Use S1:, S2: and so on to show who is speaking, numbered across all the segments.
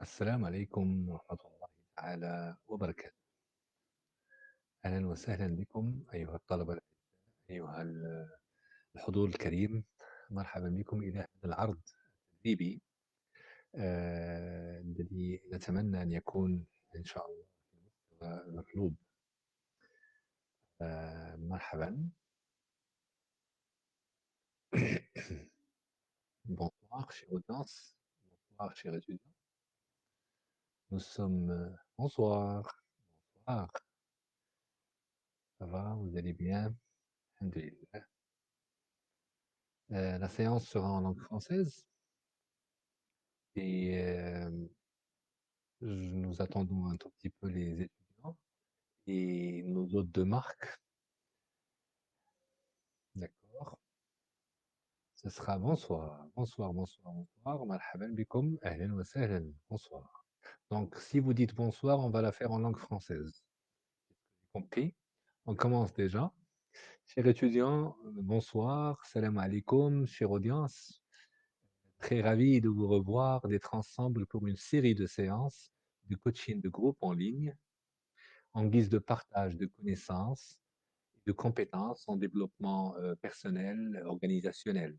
S1: السلام عليكم ورحمة الله تعالى وبركاته. أهلا وسهلا بكم أيها الطلبة الأعزاء، أيها الحضور الكريم. مرحبا بكم إلى هذا العرض التدريبي الذي نتمنى أن يكون إن شاء الله في المستوى المطلوب. مرحبا. Bonsoir, chère audience. Bonsoir, chers étudiants. Nous sommes. Bonsoir. Bonsoir. Ça va, vous allez bien? Alhamdulillah. La séance sera en langue française et nous attendons un tout petit peu les étudiants et nos hôtes de marque. D'accord. Ce sera bonsoir, bonsoir, bonsoir, bonsoir. Marhaban bikoum, ahlan wa sahlan. Bonsoir. Donc, si vous dites bonsoir, on va la faire en langue française. Compris? On commence déjà. Chers étudiants, bonsoir, salam alaikum, chère audience. Très ravi de vous revoir, d'être ensemble pour une série de séances de coaching de groupe en ligne en guise de partage de connaissances et de compétences en développement personnel, organisationnel.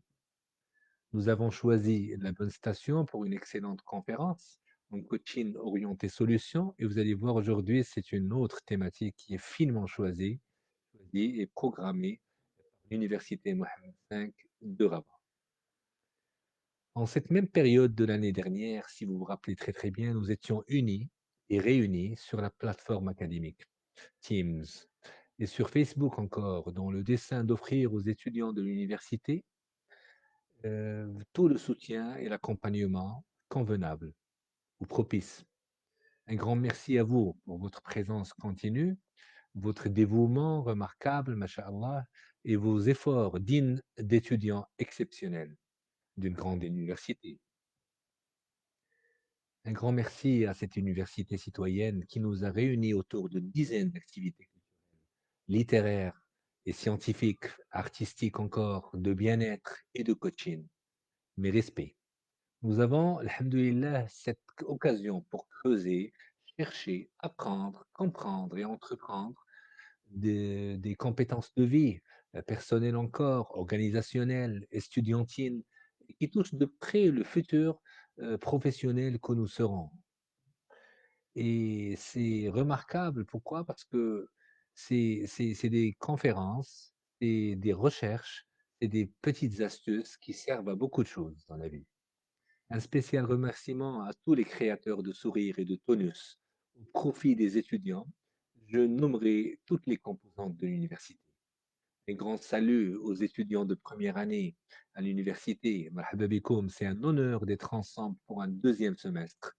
S1: Nous avons choisi la bonne station pour une excellente conférence en coaching orienté solutions et vous allez voir aujourd'hui, c'est une autre thématique qui est finement choisie et programmée par l'Université Mohammed V de Rabat. En cette même période de l'année dernière, si vous vous rappelez très très bien, nous étions unis et réunis sur la plateforme académique Teams et sur Facebook encore, dans le dessein d'offrir aux étudiants de l'université tout le soutien et l'accompagnement convenable ou propice. Un grand merci à vous pour votre présence continue, votre dévouement remarquable, masha'Allah, et vos efforts dignes d'étudiants exceptionnels d'une grande université. Un grand merci à cette université citoyenne qui nous a réunis autour de dizaines d'activités culturelles, littéraires et scientifiques, artistiques encore, de bien-être et de coaching. Mes respects. Nous avons, alhamdoulilah, cette occasion pour creuser, chercher, apprendre, comprendre et entreprendre des compétences de vie, personnelles encore, organisationnelles, estudiantines, qui touchent de près le futur professionnel que nous serons. Et c'est remarquable, pourquoi? Parce que c'est des conférences, c'est des recherches, c'est des petites astuces qui servent à beaucoup de choses dans la vie. Un spécial remerciement à tous les créateurs de sourires et de tonus au profit des étudiants. Je nommerai toutes les composantes de l'université. Un grand salut aux étudiants de première année à l'université. Marhaba bikoum, c'est un honneur d'être ensemble pour un deuxième semestre.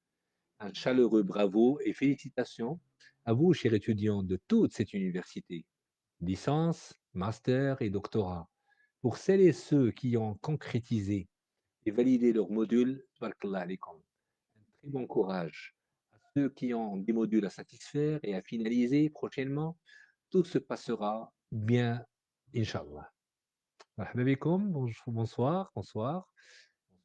S1: Un chaleureux bravo et félicitations à vous, chers étudiants de toute cette université, licence, master et doctorat. Pour celles et ceux qui ont concrétisé et validé leur module, tabarakallah alaykoum. Un très bon courage à ceux qui ont des modules à satisfaire et à finaliser prochainement. Tout se passera bien, Inch'Allah. Marhaba bikoum, bonsoir, bonsoir.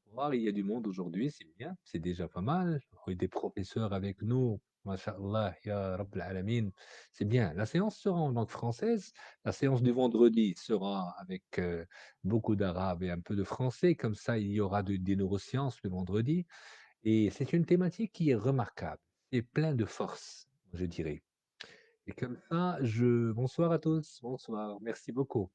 S1: Bonsoir, il y a du monde aujourd'hui, c'est bien, c'est déjà pas mal. Il y a des professeurs avec nous, Masha'Allah, ya Rabb al-Alamin. C'est bien. La séance sera en langue française. La séance du vendredi sera avec beaucoup d'arabe et un peu de français. Comme ça, il y aura des neurosciences le vendredi. Et c'est une thématique qui est remarquable. C'est plein de force, je dirais. Et comme ça, bonsoir à tous. Bonsoir. Merci beaucoup.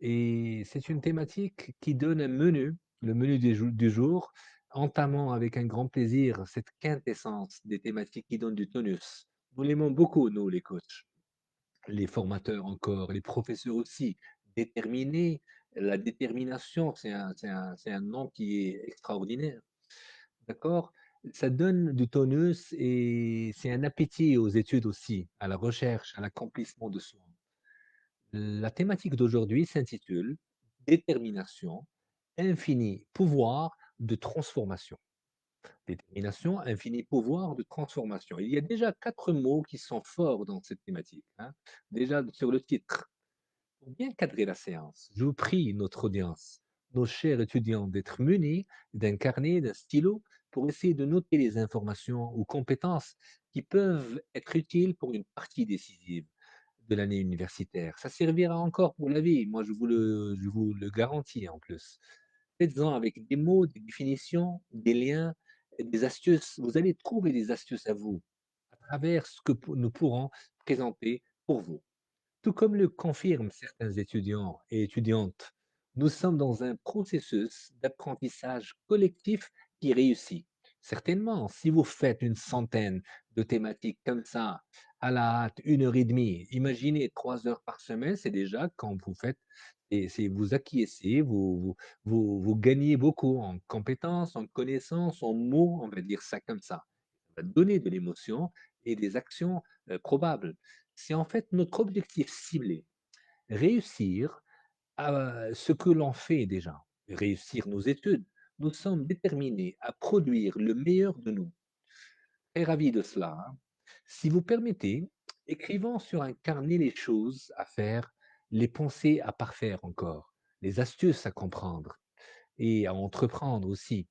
S1: Et c'est une thématique qui donne un menu, le menu du jour, entamant avec un grand plaisir cette quintessence des thématiques qui donnent du tonus. Nous l'aimons beaucoup, nous, les coachs, les formateurs encore, les professeurs aussi, déterminés. La détermination, c'est un nom qui est extraordinaire. D'accord? Ça donne du tonus et c'est un appétit aux études aussi, à la recherche, à l'accomplissement de soi. La thématique d'aujourd'hui s'intitule Détermination, infini pouvoir de transformation. Détermination, infini pouvoir de transformation. Il y a déjà 4 mots qui sont forts dans cette thématique, hein. Déjà sur le titre. Pour bien cadrer la séance, je vous prie notre audience, nos chers étudiants, d'être munis d'un carnet, d'un stylo pour essayer de noter les informations ou compétences qui peuvent être utiles pour une partie décisive de l'année universitaire. Ça servira encore pour la vie, moi je vous le garantis en plus. Faites-en avec des mots, des définitions, des liens, des astuces. Vous allez trouver des astuces à vous, à travers ce que nous pourrons présenter pour vous. Tout comme le confirment certains étudiants et étudiantes, nous sommes dans un processus d'apprentissage collectif qui réussit. Certainement, si vous faites une centaine de thématiques comme ça, à la hâte, 1 heure et demie, imaginez 3 heures par semaine, c'est déjà quand vous faites, et c'est vous acquiescez, vous gagnez beaucoup en compétences, en connaissances, en mots, on va dire ça comme ça. Ça va donner de l'émotion et des actions probables. C'est en fait notre objectif ciblé. Réussir à ce que l'on fait déjà, réussir nos études. Nous sommes déterminés à produire le meilleur de nous. Très ravi de cela, hein. Si vous permettez, écrivons sur un carnet les choses à faire, les pensées à parfaire encore, les astuces à comprendre et à entreprendre aussi,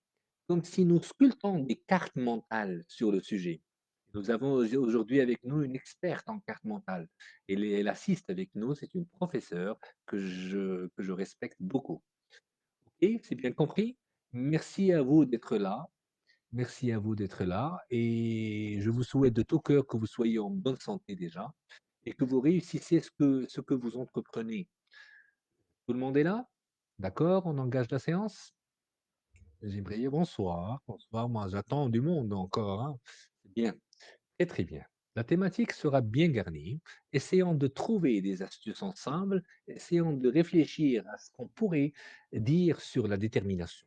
S1: comme si nous sculptons des cartes mentales sur le sujet. Nous avons aujourd'hui avec nous une experte en cartes mentales. Elle assiste avec nous, c'est une professeure que je respecte beaucoup. Et c'est bien compris? Merci à vous d'être là. Merci à vous d'être là. Et je vous souhaite de tout cœur que vous soyez en bonne santé déjà et que vous réussissiez ce que vous entreprenez. Tout le monde est là? D'accord? On engage la séance? J'aimerais bonsoir. Bonsoir, moi j'attends du monde encore, hein. C'est bien, très très bien. La thématique sera bien garnie. Essayons de trouver des astuces ensemble. Essayons de réfléchir à ce qu'on pourrait dire sur la détermination.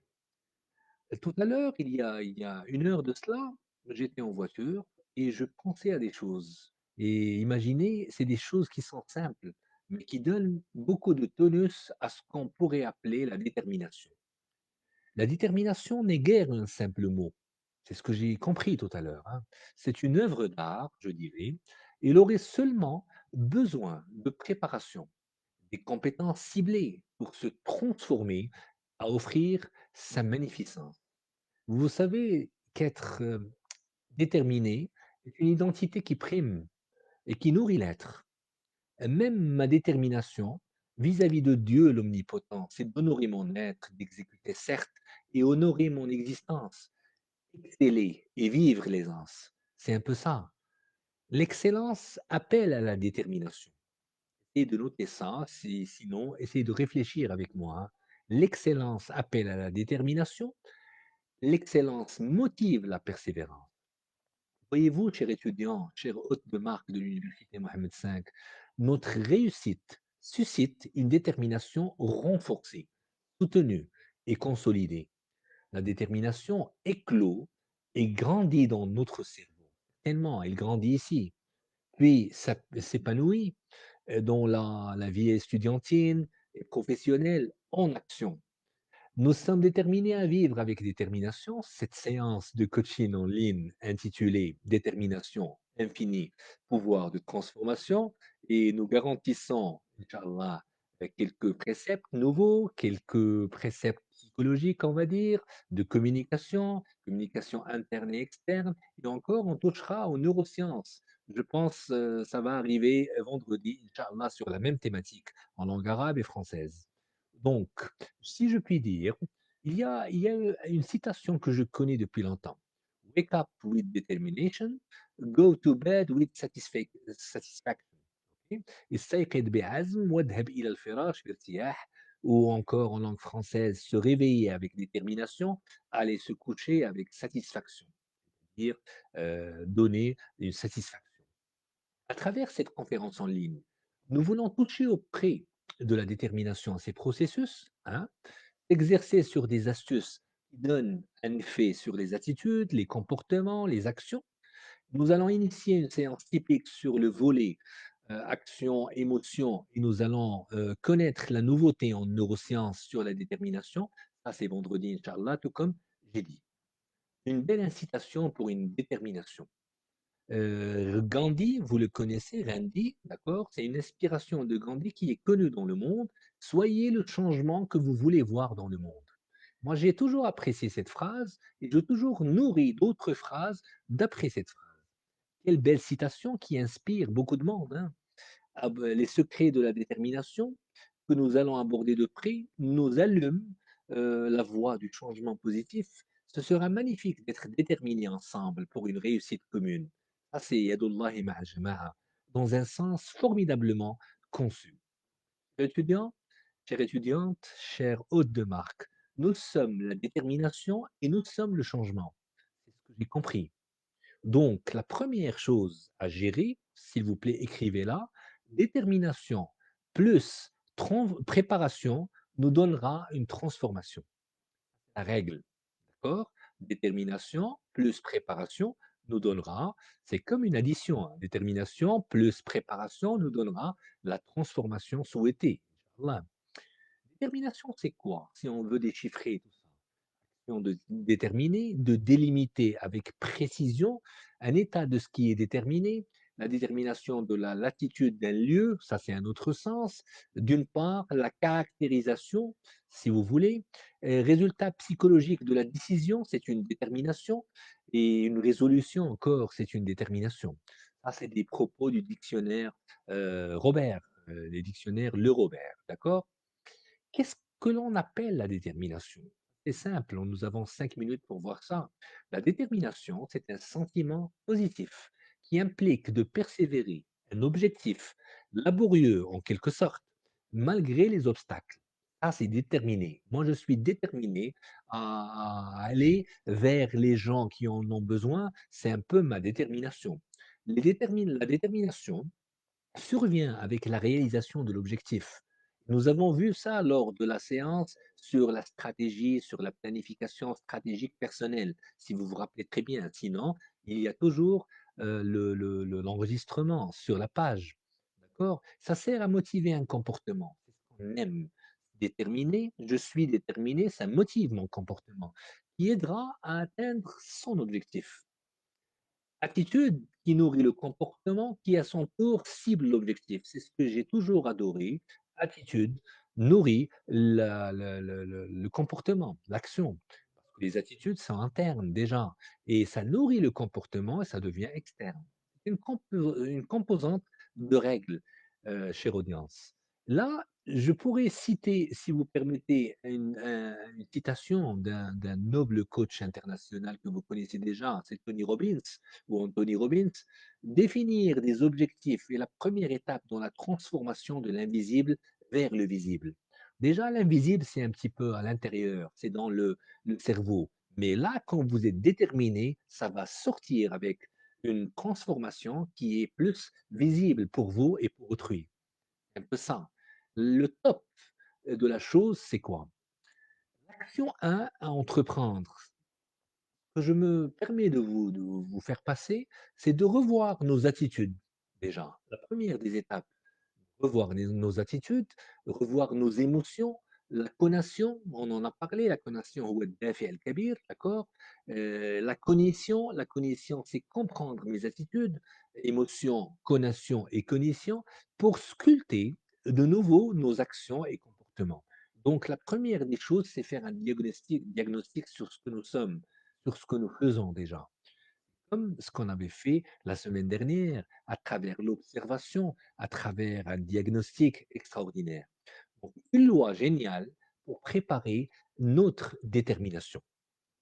S1: Tout à l'heure, il y a 1 heure de cela, j'étais en voiture et je pensais à des choses. Et imaginez, c'est des choses qui sont simples, mais qui donnent beaucoup de tonus à ce qu'on pourrait appeler la détermination. La détermination n'est guère un simple mot. C'est ce que j'ai compris tout à l'heure, hein. C'est une œuvre d'art, je dirais. Il aurait seulement besoin de préparation, des compétences ciblées pour se transformer, à offrir sa magnificence. Vous savez qu'être déterminé est une identité qui prime et qui nourrit l'être. Même ma détermination vis-à-vis de Dieu l'Omnipotent, c'est d'honorer mon être, d'exécuter certes, et honorer mon existence, exceller et vivre l'aisance. C'est un peu ça. L'excellence appelle à la détermination. Essayez de noter ça, sinon, essayez de réfléchir avec moi, hein. L'excellence appelle à la détermination, l'excellence motive la persévérance. Voyez-vous, cher étudiant, cher hôte de marque de l'université Mohamed V, notre réussite suscite une détermination renforcée, soutenue et consolidée. La détermination éclot et grandit dans notre cerveau. Tellement, elle grandit ici, puis s'épanouit dans la vie estudiantine et professionnelle en action. Nous sommes déterminés à vivre avec détermination cette séance de coaching en ligne intitulée Détermination infinie, pouvoir de transformation et nous garantissons, Inch'Allah, quelques préceptes nouveaux, quelques préceptes psychologiques, on va dire, de communication, communication interne et externe, et encore on touchera aux neurosciences. Je pense ça va arriver vendredi, Inch'Allah, sur la même thématique en langue arabe et française. Donc, si je puis dire, il y a une citation que je connais depuis longtemps. Wake up with determination, go to bed with satisfaction. Ok. استيقظ بعزم واذهب إلى الفراش بارتياح. Ou encore en langue française, se réveiller avec détermination, aller se coucher avec satisfaction, dire donner une satisfaction. À travers cette conférence en ligne, nous voulons toucher auprès de la détermination à ces processus, hein, exercer sur des astuces qui donnent un effet sur les attitudes, les comportements, les actions. Nous allons initier une séance typique sur le volet action, émotion, et nous allons connaître la nouveauté en neurosciences sur la détermination. Ça, c'est vendredi, Inch'Allah, tout comme j'ai dit. Une belle incitation pour une détermination. Gandhi, vous le connaissez, Gandhi, d'accord? C'est une inspiration de Gandhi qui est connue dans le monde. Soyez le changement que vous voulez voir dans le monde. Moi, j'ai toujours apprécié cette phrase et j'ai toujours nourri d'autres phrases d'après cette phrase. Quelle belle citation qui inspire beaucoup de monde, hein. Ah ben, les secrets de la détermination que nous allons aborder de près nous allument la voie du changement positif. Ce sera magnifique d'être déterminés ensemble pour une réussite commune. Ça, c'est Yadullahi ma'a jama'a, dans un sens formidablement conçu. Étudiants, chères étudiantes, chers hôtes de marque, nous sommes la détermination et nous sommes le changement. C'est ce que j'ai compris. Donc, la première chose à gérer, s'il vous plaît, écrivez-la, détermination plus préparation nous donnera une transformation. La règle, d'accord? Détermination plus préparation nous donnera, c'est comme une addition, hein. Détermination plus préparation nous donnera la transformation souhaitée. Inch'Allah. Détermination, c'est quoi? Si on veut déchiffrer tout ça de déterminer, de délimiter avec précision un état de ce qui est déterminé, la détermination de la latitude d'un lieu, ça c'est un autre sens. D'une part, la caractérisation, si vous voulez, résultat psychologique de la décision, c'est une détermination, et une résolution encore, c'est une détermination. Ça, c'est des propos du dictionnaire Robert, les dictionnaires Le Robert, d'accord? Qu'est-ce que l'on appelle la détermination? C'est simple, nous avons 5 minutes pour voir ça. La détermination, c'est un sentiment positif qui implique de persévérer, un objectif laborieux en quelque sorte, malgré les obstacles. Ça, c'est déterminé. Moi, je suis déterminé à aller vers les gens qui en ont besoin. C'est un peu ma détermination. La détermination, survient avec la réalisation de l'objectif. Nous avons vu ça lors de la séance sur la stratégie, sur la planification stratégique personnelle, si vous vous rappelez très bien. Sinon, il y a toujours l'enregistrement sur la page. D'accord? Ça sert à motiver un comportement. C'est ce qu'on aime. Déterminé, je suis déterminé, ça motive mon comportement, qui aidera à atteindre son objectif. Attitude qui nourrit le comportement qui, à son tour, cible l'objectif. C'est ce que j'ai toujours adoré. Attitude nourrit le comportement, l'action. Parce que les attitudes sont internes déjà et ça nourrit le comportement et ça devient externe. C'est une composante de règles, chère audience. Là, je pourrais citer, si vous permettez, une citation d'un noble coach international que vous connaissez déjà, c'est Tony Robbins ou Anthony Robbins. Définir des objectifs est la première étape dans la transformation de l'invisible vers le visible. Déjà, l'invisible, c'est un petit peu à l'intérieur, c'est dans le cerveau. Mais là, quand vous êtes déterminé, ça va sortir avec une transformation qui est plus visible pour vous et pour autrui. C'est un peu ça. Le top de la chose, c'est quoi? L'action 1 à entreprendre, que je me permets de vous faire passer, c'est de revoir nos attitudes, déjà. La première des étapes, revoir nos attitudes, revoir nos émotions, la conation, on en a parlé, la conation, هو الدافع الكبير, d'accord? La cognition, c'est comprendre mes attitudes, émotions, conation et cognition, pour sculpter de nouveau nos actions et comportements. Donc la première des choses, c'est faire un diagnostic sur ce que nous sommes, sur ce que nous faisons déjà. Comme ce qu'on avait fait la semaine dernière, à travers l'observation, à travers un diagnostic extraordinaire. Donc, une loi géniale pour préparer notre détermination.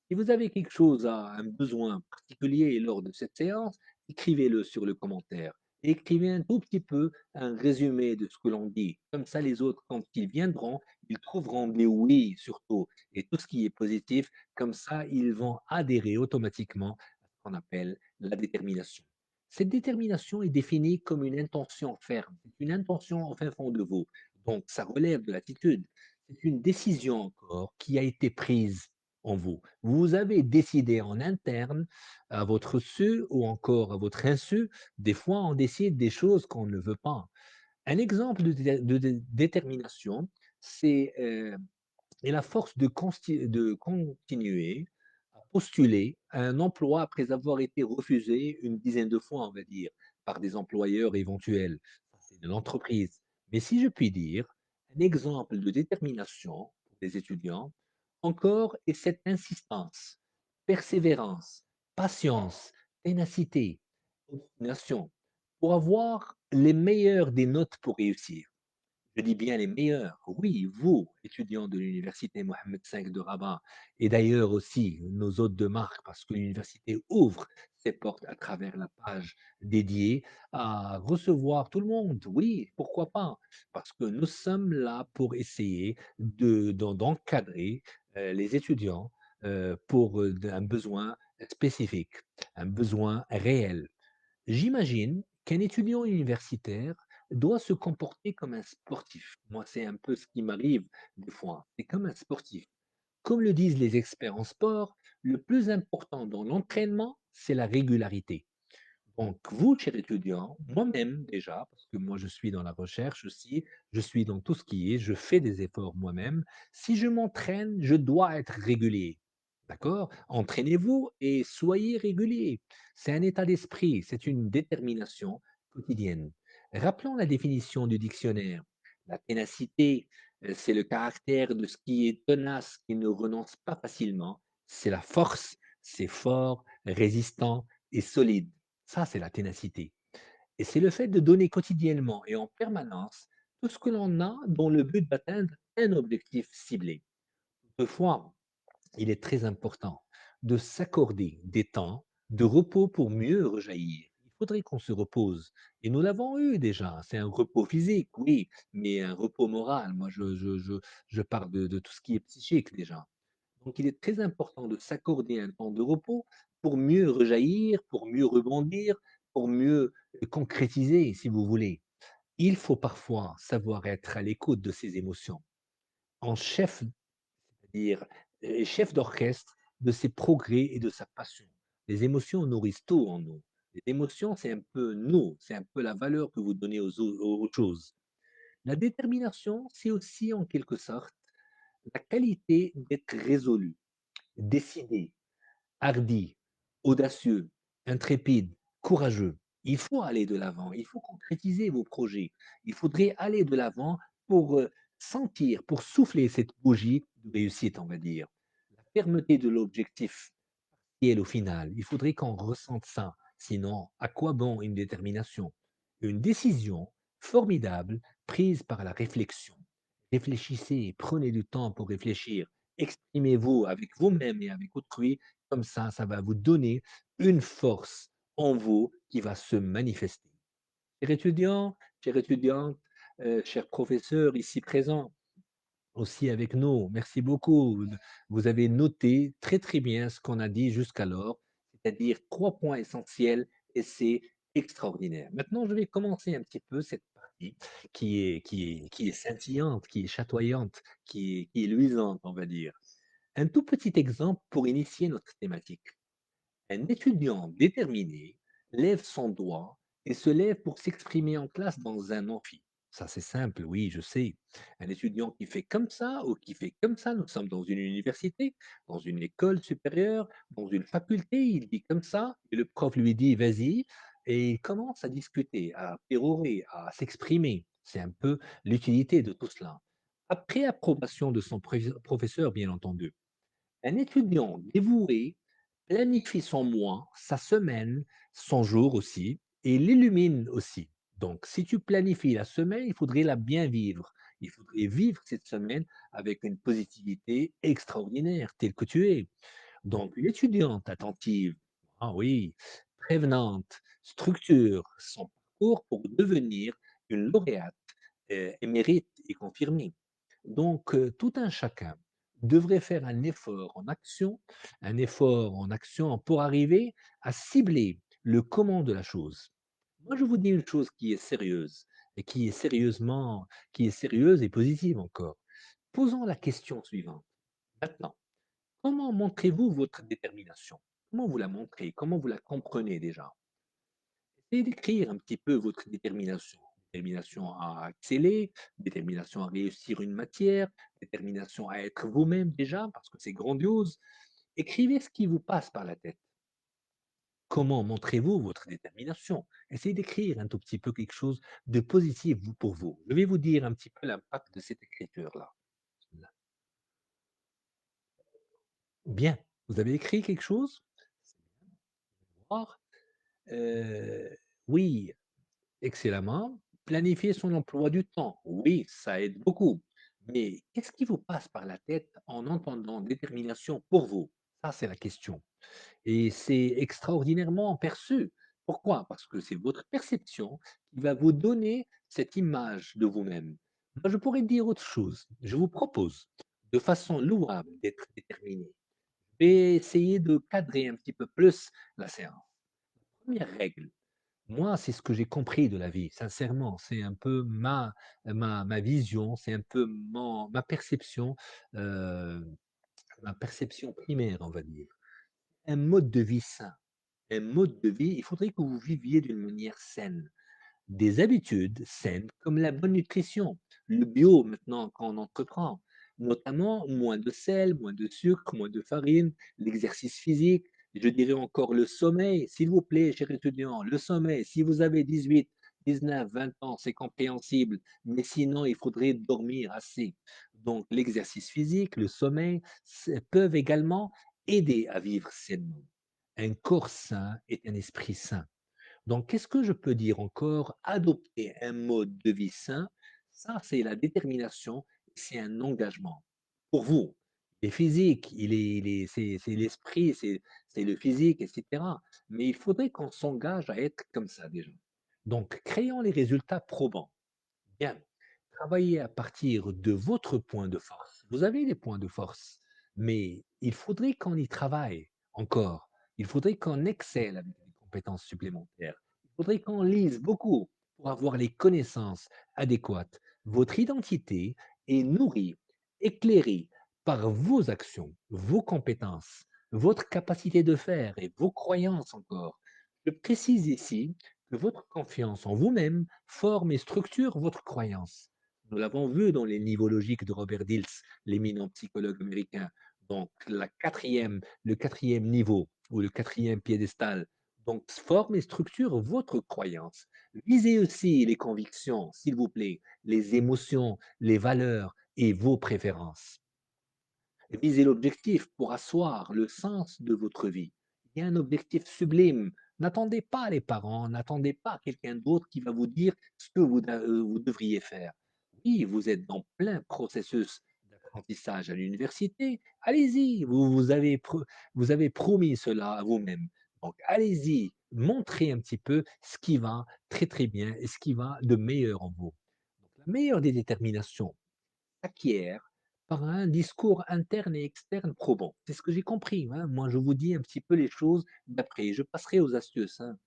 S1: Si vous avez quelque chose, un besoin particulier lors de cette séance, écrivez-le sur le commentaire. Écrivez un tout petit peu un résumé de ce que l'on dit. Comme ça, les autres, quand ils viendront, ils trouveront des oui surtout et tout ce qui est positif. Comme ça, ils vont adhérer automatiquement à ce qu'on appelle la détermination. Cette détermination est définie comme une intention ferme. C'est une intention en fin fond de vous. Donc, ça relève de l'attitude. C'est une décision encore qui a été prise en vous. Vous avez décidé en interne, à votre su ou encore à votre insu. Des fois, on décide des choses qu'on ne veut pas. Un exemple de détermination, c'est et la force de continuer à postuler à un emploi après avoir été refusé une dizaine de fois, on va dire, par des employeurs éventuels. Ça, c'est de l'entreprise. Mais si je puis dire, un exemple de détermination pour les étudiants, encore est cette insistance, persévérance, patience, ténacité, obstination, pour avoir les meilleures des notes pour réussir. Je dis bien les meilleurs. Oui, vous, étudiants de l'université Mohammed V de Rabat, et d'ailleurs aussi nos hôtes de marque, parce que l'université ouvre ses portes à travers la page dédiée à recevoir tout le monde. Oui, pourquoi pas? Parce que nous sommes là pour essayer d'encadrer les étudiants pour un besoin spécifique, un besoin réel. J'imagine qu'un étudiant universitaire doit se comporter comme un sportif. Moi, c'est un peu ce qui m'arrive des fois. C'est comme un sportif. Comme le disent les experts en sport, le plus important dans l'entraînement, c'est la régularité. Donc, vous, chers étudiants, moi-même déjà, parce que moi je suis dans la recherche aussi, je suis dans tout ce qui est, je fais des efforts moi-même. Si je m'entraîne, je dois être régulier. D'accord? Entraînez-vous et soyez régulier. C'est un état d'esprit, c'est une détermination quotidienne. Rappelons la définition du dictionnaire. La ténacité, c'est le caractère de ce qui est tenace, qui ne renonce pas facilement. C'est la force, c'est fort, résistant et solide. Ça, c'est la ténacité. Et c'est le fait de donner quotidiennement et en permanence tout ce que l'on a dans le but d'atteindre un objectif ciblé. Toutefois, il est très important de s'accorder des temps de repos pour mieux rejaillir. Il faudrait qu'on se repose. Et nous l'avons eu déjà. C'est un repos physique, oui, mais un repos moral. Moi, je parle de tout ce qui est psychique déjà. Donc, il est très important de s'accorder un temps de repos pour mieux rejaillir, pour mieux rebondir, pour mieux concrétiser, si vous voulez. Il faut parfois savoir être à l'écoute de ses émotions, en chef, c'est-à-dire chef d'orchestre de ses progrès et de sa passion. Les émotions nourrissent tout en nous. Les émotions, c'est un peu nous, c'est un peu la valeur que vous donnez aux choses. La détermination, c'est aussi en quelque sorte la qualité d'être résolu, décidé, hardi, audacieux, intrépide, courageux. Il faut aller de l'avant, il faut concrétiser vos projets. Il faudrait aller de l'avant pour sentir, pour souffler cette bougie de réussite, on va dire. La fermeté de l'objectif et au final, il faudrait qu'on ressente ça. Sinon, à quoi bon une détermination? Une décision formidable prise par la réflexion. Réfléchissez, prenez du temps pour réfléchir. Exprimez-vous avec vous-même et avec autrui. Comme ça va vous donner une force en vous qui va se manifester. Chers étudiants, chères étudiantes, chers professeurs ici présents, aussi avec nous. Merci beaucoup. Vous avez noté très très bien ce qu'on a dit jusqu'alors, c'est-à-dire 3 points essentiels et c'est extraordinaire. Maintenant, je vais commencer un petit peu cette partie qui est scintillante, qui est chatoyante, qui est luisante, on va dire. Un tout petit exemple pour initier notre thématique. Un étudiant déterminé lève son doigt et se lève pour s'exprimer en classe dans un amphi. Ça, c'est simple, oui, je sais. Un étudiant qui fait comme ça ou qui fait comme ça, nous sommes dans une université, dans une école supérieure, dans une faculté, il dit comme ça, et le prof lui dit vas-y, et il commence à discuter, à pérorer, à s'exprimer. C'est un peu l'utilité de tout cela. Après approbation de son professeur, bien entendu. Un étudiant dévoué planifie son mois, sa semaine, son jour aussi, et il l'illumine aussi. Donc, si tu planifies la semaine, il faudrait la bien vivre. Il faudrait vivre cette semaine avec une positivité extraordinaire, telle que tu es. Donc, l'étudiante attentive, ah oui, prévenante, structure son parcours pour devenir une lauréate émérite et confirmée. Donc, tout un chacun devrait faire un effort en action pour arriver à cibler le comment de la chose. Moi, je vous dis une chose qui est sérieuse et qui est sérieuse et positive encore. Posons la question suivante. Maintenant, comment montrez-vous votre détermination? Comment vous la montrez? Comment vous la comprenez déjà? Essayez d'écrire un petit peu votre détermination. Détermination à exceller, détermination à réussir une matière, détermination à être vous-même déjà, parce que c'est grandiose. Écrivez ce qui vous passe par la tête. Comment montrez-vous votre détermination? Essayez d'écrire un tout petit peu quelque chose de positif pour vous. Je vais vous dire un petit peu l'impact de cette écriture-là. Bien. Vous avez écrit quelque chose? C'est bien. Voir. Heu, oui, excellemment. Planifier son emploi du temps, oui, ça aide beaucoup. Mais qu'est-ce qui vous passe par la tête en entendant détermination pour vous? Ça, c'est la question. Et c'est extraordinairement perçu. Pourquoi? Parce que c'est votre perception qui va vous donner cette image de vous-même. Moi, je pourrais dire autre chose. Je vous propose, de façon louable, d'être déterminé. Et essayer de cadrer un petit peu plus la séance. Première règle, moi, c'est ce que j'ai compris de la vie, sincèrement. C'est un peu ma vision, c'est un peu ma perception, euh, ma perception primaire, on va dire. Un mode de vie sain. Un mode de vie, il faudrait que vous viviez d'une manière saine. Des habitudes saines comme la bonne nutrition, le bio maintenant qu'on entreprend, notamment moins de sel, moins de sucre, moins de farine, l'exercice physique, je dirais encore le sommeil, s'il vous plaît, chers étudiants, le sommeil, si vous avez 18, 19, 20 ans, c'est compréhensible, mais sinon, il faudrait dormir assez. Donc, l'exercice physique, le sommeil peuvent également aider à vivre sainement. Un corps sain est un esprit sain. Donc, qu'est-ce que je peux dire encore? Adopter un mode de vie sain, ça, c'est la détermination, c'est un engagement. Pour vous, il est physique, c'est l'esprit, c'est le physique, etc. Mais il faudrait qu'on s'engage à être comme ça déjà. Donc, créons les résultats probants. Bien. Travaillez à partir de votre point de force. Vous avez des points de force, mais il faudrait qu'on y travaille encore. Il faudrait qu'on excelle avec des compétences supplémentaires. Il faudrait qu'on lise beaucoup pour avoir les connaissances adéquates. Votre identité est nourrie, éclairée par vos actions, vos compétences, votre capacité de faire et vos croyances encore. Je précise ici que votre confiance en vous-même forme et structure votre croyance. Nous l'avons vu dans les niveaux logiques de Robert Dills, l'éminent psychologue américain. Donc, le quatrième niveau ou le quatrième piédestal. Donc, forme et structure votre croyance. Visez aussi les convictions, s'il vous plaît, les émotions, les valeurs et vos préférences. Visez l'objectif pour asseoir le sens de votre vie. Il y a un objectif sublime. N'attendez pas les parents, n'attendez pas quelqu'un d'autre qui va vous dire ce que vous devriez faire. Oui, vous êtes dans plein processus d'apprentissage à l'université. Allez-y, vous avez promis cela à vous-même. Donc, allez-y, montrez un petit peu ce qui va très très bien et ce qui va de meilleur en vous. Donc, la meilleure des déterminations, s'acquiert par un discours interne et externe probant. C'est ce que j'ai compris, hein. Moi, je vous dis un petit peu les choses d'après. Je passerai aux astuces, hein.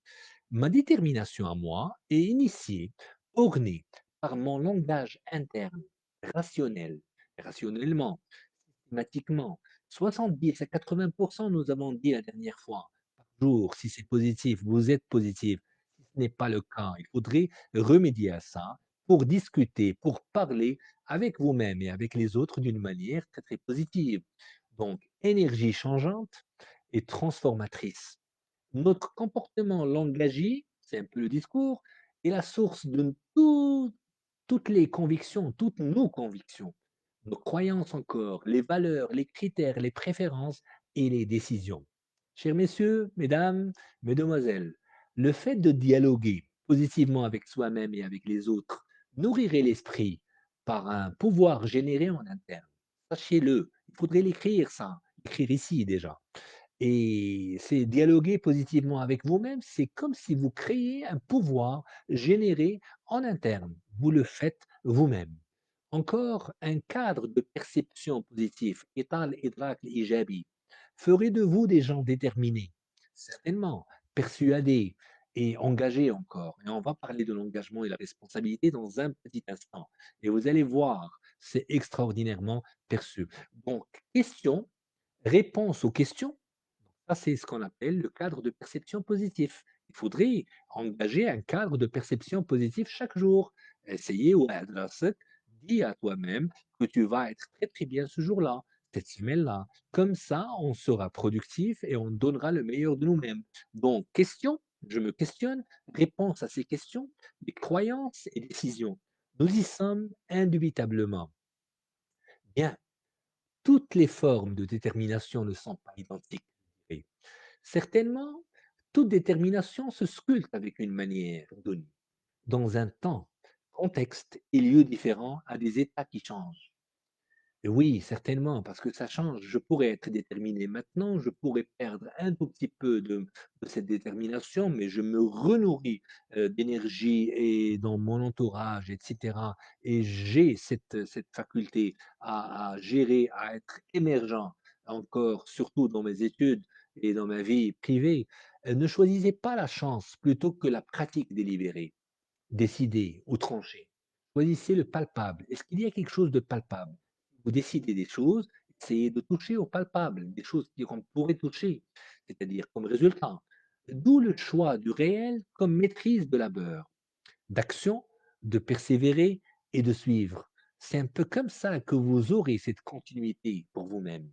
S1: Ma détermination à moi est initiée, ornée par mon langage interne, rationnel, rationnellement, systématiquement. 70 à 80%, nous avons dit la dernière fois, par jour, si c'est positif, vous êtes positif. Si ce n'est pas le cas, il faudrait remédier à ça pour discuter, pour parler avec vous-même et avec les autres d'une manière très, très positive. Donc, énergie changeante et transformatrice. Notre comportement langagier, c'est un peu le discours, est la source de toutes les convictions, toutes nos convictions, nos croyances encore, les valeurs, les critères, les préférences et les décisions. Chers messieurs, mesdames, mesdemoiselles, le fait de dialoguer positivement avec soi-même et avec les autres nourrirait l'esprit par un pouvoir généré en interne. Sachez-le, il faudrait l'écrire ça, écrire ici déjà. Et c'est dialoguer positivement avec vous-même, c'est comme si vous créiez un pouvoir généré en interne. Vous le faites vous-même. Encore un cadre de perception positif, إطار الإدراك الإيجابي, ferait de vous des gens déterminés, certainement, persuadés et engagés encore. Et on va parler de l'engagement et la responsabilité dans un petit instant. Et vous allez voir, c'est extraordinairement perçu. Donc, question, réponse aux questions, ça, c'est ce qu'on appelle le cadre de perception positif. Il faudrait engager un cadre de perception positif chaque jour. Essayer, ouais, dis à toi-même que tu vas être très très bien ce jour-là, cette semaine-là. Comme ça, on sera productif et on donnera le meilleur de nous-mêmes. Donc, question, je me questionne, réponse à ces questions, des croyances et décisions. Nous y sommes indubitablement. Bien. toutes les formes de détermination ne sont pas identiques, je dirais. Certainement, toute détermination se sculpte avec une manière donnée, dans un temps, contexte et lieu différents à des états qui changent. Oui, certainement, parce que ça change. Je pourrais être déterminé maintenant, je pourrais perdre un tout petit peu de cette détermination, mais je me renourris d'énergie et dans mon entourage, etc. Et j'ai cette faculté à gérer, à être émergent encore, surtout dans mes études et dans ma vie privée. Ne choisissez pas la chance plutôt que la pratique délibérée. Décider ou trancher. Choisissez le palpable. Est-ce qu'il y a quelque chose de palpable? Vous décidez des choses, essayez de toucher au palpable, des choses qu'on pourrait toucher, c'est-à-dire comme résultat. D'où le choix du réel comme maîtrise de labeur, d'action, de persévérer et de suivre. C'est un peu comme ça que vous aurez cette continuité pour vous-même.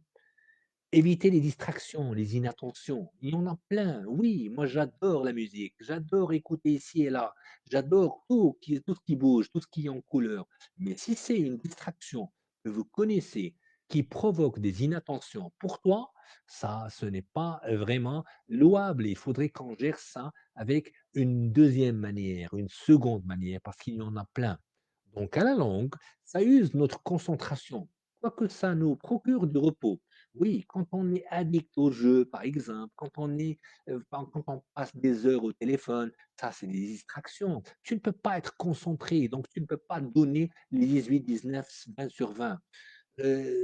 S1: Éviter les distractions, les inattentions. Il y en a plein. Oui, moi j'adore la musique, j'adore écouter ici et là, j'adore tout ce qui bouge, tout ce qui est en couleur. Mais si c'est une distraction que vous connaissez, qui provoque des inattentions pour toi, ça, ce n'est pas vraiment louable. Il faudrait qu'on gère ça avec une deuxième manière, une seconde manière, parce qu'il y en a plein. Donc à la longue, ça use notre concentration, quoique ça nous procure du repos. Oui, quand on est addict au jeu, par exemple, quand on passe des heures au téléphone, ça, c'est des distractions. Tu ne peux pas être concentré, donc tu ne peux pas donner les 18, 19, 20 sur 20.